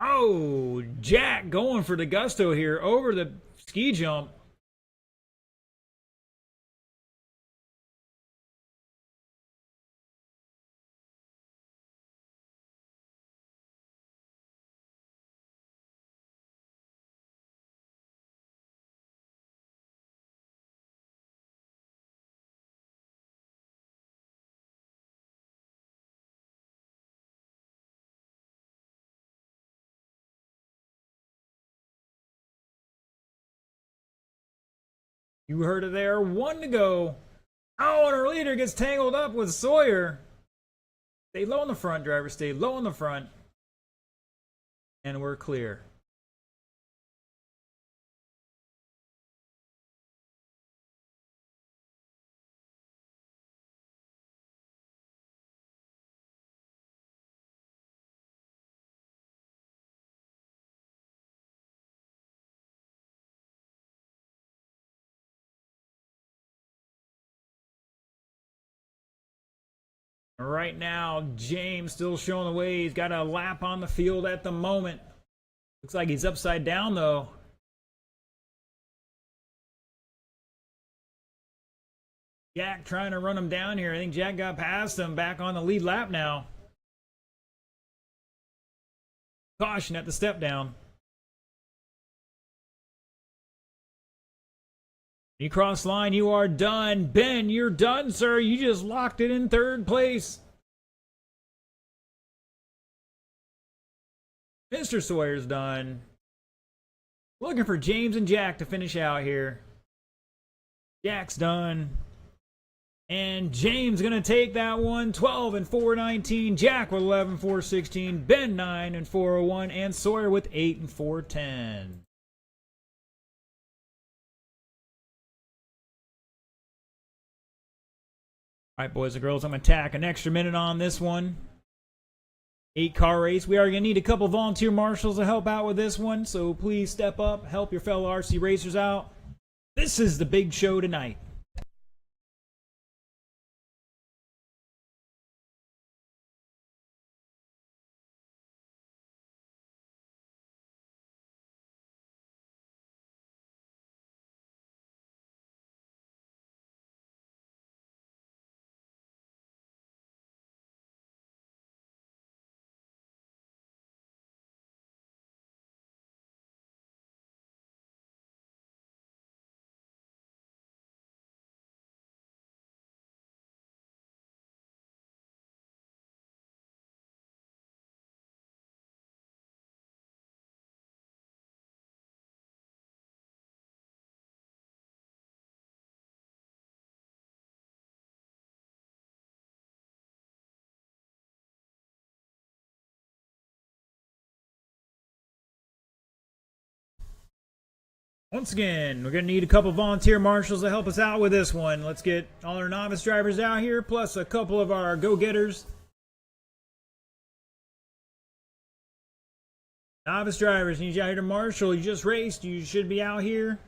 Oh, Jack going for the gusto here over the ski jump. You heard it there. 1 to go. Oh, and our leader gets tangled up with Sawyer. Stay low in the front, driver. Stay low in the front. And we're clear. Right now, James still showing the way. He's got a lap on the field at the moment. Looks like he's upside down, though. Jack trying to run him down here. I think Jack got past him. Back on the lead lap now. Caution at the step down. You cross line, you are done. Ben, you're done, sir. You just locked it in third place. Mr. Sawyer's done. Looking for James and Jack to finish out here. Jack's done. And James going to take that one. 12 and 419. Jack with 11 416. Ben 9 and 401. And Sawyer with 8 and 410. All right, boys and girls, I'm going to tack an extra minute on this one. 8-car race. We are going to need a couple volunteer marshals to help out with this one, so please step up, help your fellow RC racers out. This is the big show tonight. Once again, we're going to need a couple volunteer marshals to help us out with this one. Let's get all our novice drivers out here, plus a couple of our go-getters. Novice drivers, need you out here to marshal. You just raced. You should be out here.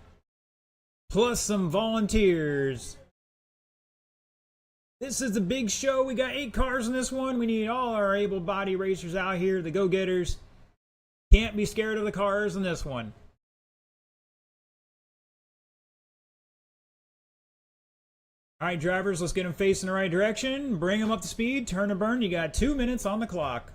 Plus some volunteers. This is the big show. We got 8 cars in this one. We need all our able-bodied racers out here, the go-getters. Can't be scared of the cars in this one. All right, drivers, let's get them facing the right direction. Bring them up to speed. Turn and burn. You got 2 minutes on the clock.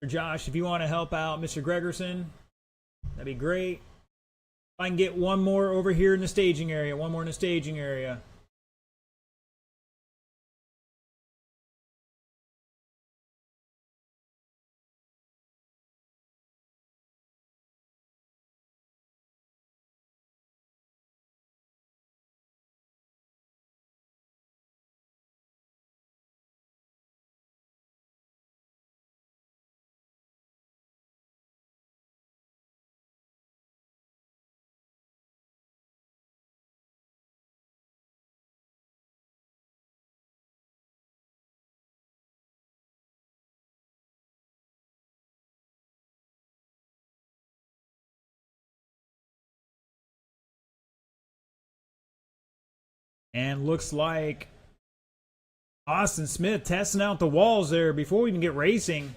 Josh, if you want to help out Mr. Gregerson, that'd be great. If I can get one more over here in the staging area. One more in the staging area. And looks like Austin Smith testing out the walls there before we even get racing.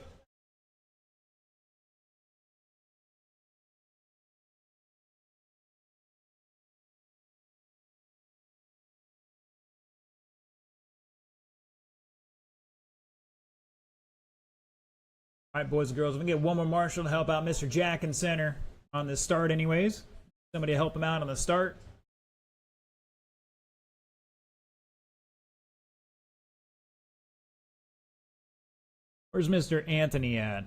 All right, boys and girls, we're going to get one more marshal to help out Mr. Jack in center on this start anyways. Somebody to help him out on the start. Where's Mr. Anthony at?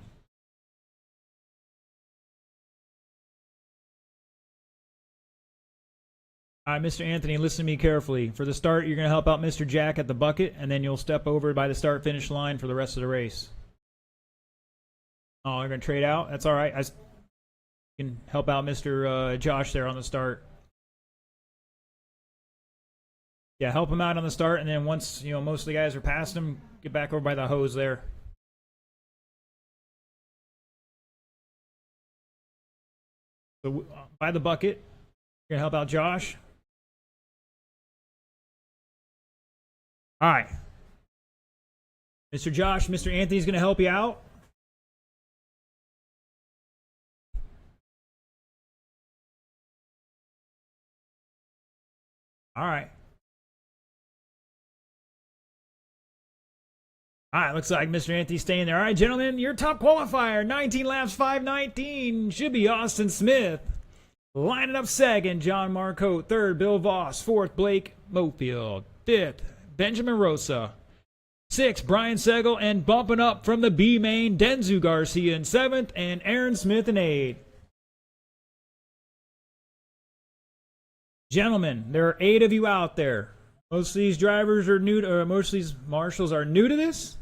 All right, Mr. Anthony, listen to me carefully. For the start, you're going to help out Mr. Jack at the bucket, and then you'll step over by the start-finish line for the rest of the race. Oh, you're going to trade out? That's all right. I can help out Mr. Josh there on the start. Yeah, help him out on the start, and then once most of the guys are past him, get back over by the hose there. So by the bucket, you're going to help out Josh. All right. Mr. Josh, Mr. Anthony's going to help you out. All right. All right, looks like Mr. Anthony's staying there. All right, gentlemen, your top qualifier, 19 laps, 5:19, should be Austin Smith. Lining up second, John Marcotte. Third, Bill Voss. Fourth, Blake Mofield. Fifth, Benjamin Rosa. Sixth, Brian Segel. And bumping up from the B main, Denzu Garcia in seventh, and Aaron Smith in eighth. Gentlemen, there are 8 of you out there. Most of these drivers are new to, or most of these marshals are new to this.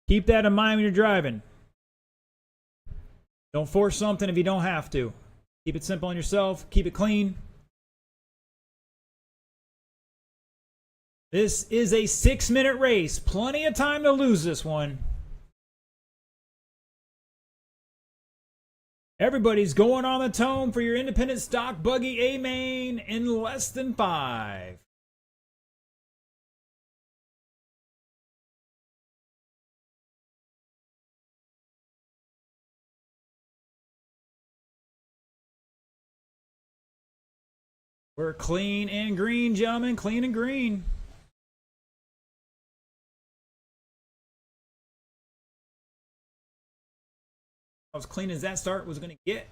Keep that in mind when you're driving. Don't force something if you don't have to. Keep it simple on yourself. Keep it clean. This is a 6-minute race. Plenty of time to lose this one. Everybody's going on the tone for your independent stock buggy A-main in less than 5. We're clean and green, gentlemen. Clean and green. As clean as that start was going to get.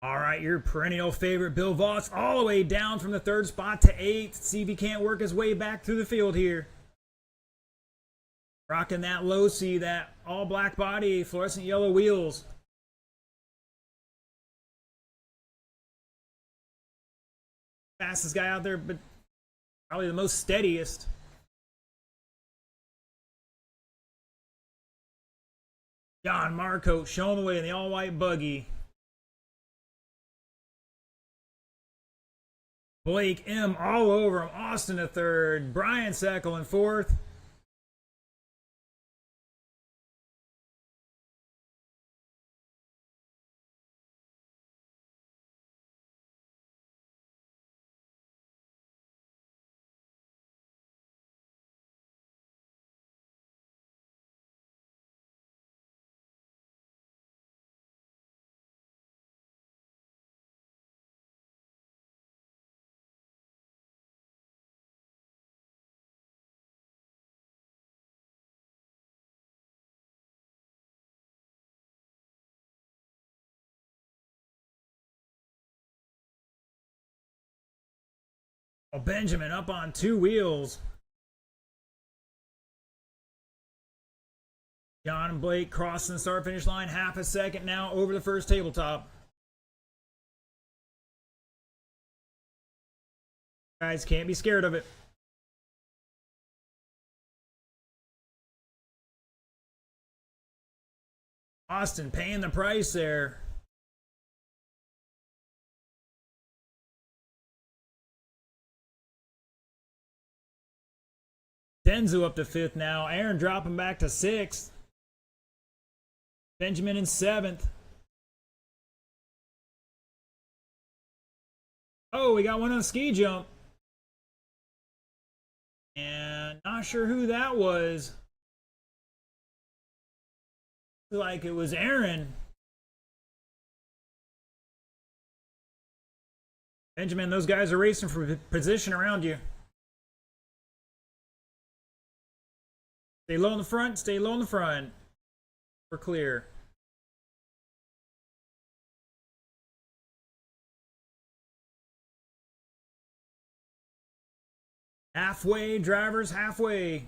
All right, your perennial favorite, Bill Voss, all the way down from the 3rd spot to 8th. See if he can't work his way back through the field here. Rocking that low C, that all black body, fluorescent yellow wheels. Fastest guy out there, but probably the most steadiest. John Marcotte showing the way in the all-white buggy. Blake M. all over him. Austin in 3rd. Brian Segel in 4th. Oh, Benjamin up on 2 wheels. John and Blake crossing the start-finish line. Half a second now over the first tabletop. Guys, can't be scared of it. Austin paying the price there. Denzu up to 5th now. Aaron dropping back to 6th. Benjamin in 7th. Oh, we got one on the ski jump. And not sure who that was. Like it was Aaron. Benjamin, those guys are racing for position around you. Stay low in the front, stay low in the front. We're clear. Halfway, drivers, halfway.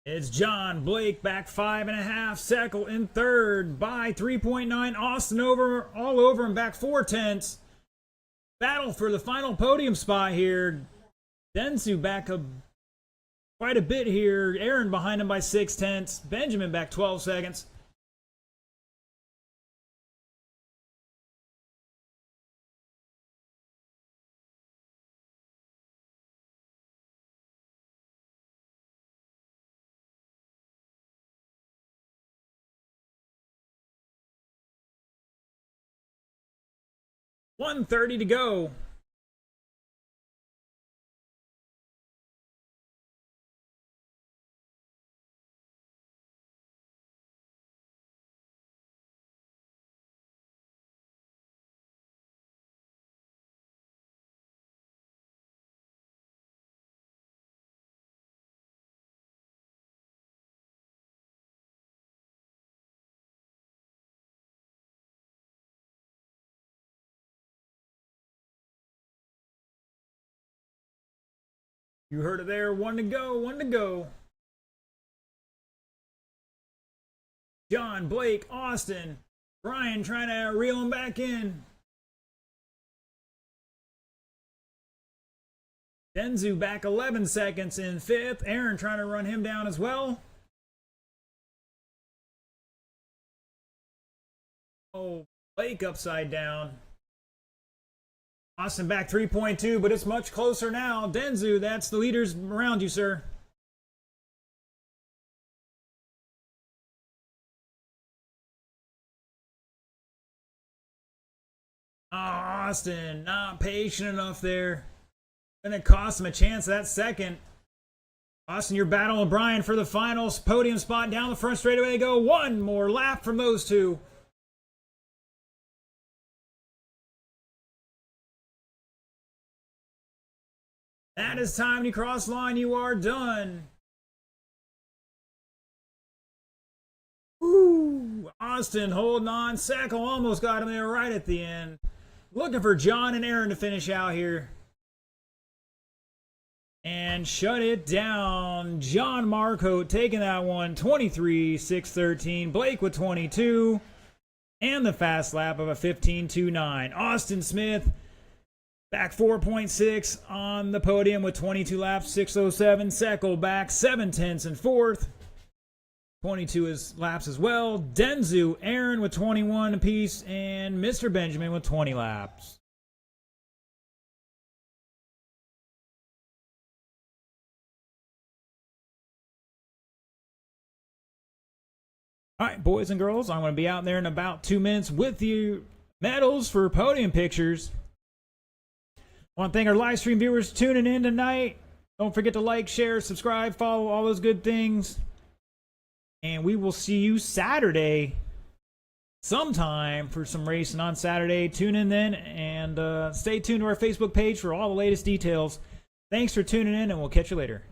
It's John Blake back 5.5. Segel in 3rd by 3.9. Austin over, all over him, back 4 tenths. Battle for the final podium spot here. Denzu back up quite a bit here. Aaron behind him by 6/10. Benjamin back 12 seconds. $1:30 to go. You heard it there. 1 to go. 1 to go. John, Blake, Austin, Brian trying to reel him back in. Denzu back 11 seconds in 5th. Aaron trying to run him down as well. Oh, Blake upside down. Austin back 3.2, but it's much closer now. Denzu, that's the leaders around you, sir. Oh, Austin, not patient enough there. Gonna cost him a chance at that second. Austin, you're battling Brian for the final podium spot down the front straightaway. They go. One more lap from those two. That is time to cross line. You are done. Woo! Austin holding on. Sackle almost got him there right at the end. Looking for John and Aaron to finish out here. And shut it down. John Marco taking that one. 23-6-13. Blake with 22. And the fast lap of a 15-2-9. Austin Smith back 4.6 on the podium with 22 laps, 6:07. Seckel back 7/10 in 4th. 22 laps as well. Denzu, Aaron with 21 apiece, and Mr. Benjamin with 20 laps. All right, boys and girls, I'm going to be out there in about 2 minutes with you medals for podium pictures. I want to thank our live stream viewers tuning in tonight. Don't forget to like, share, subscribe, follow, all those good things. And we will see you Saturday sometime for some racing on Saturday. Tune in then, and stay tuned to our Facebook page for all the latest details. Thanks for tuning in, and we'll catch you later.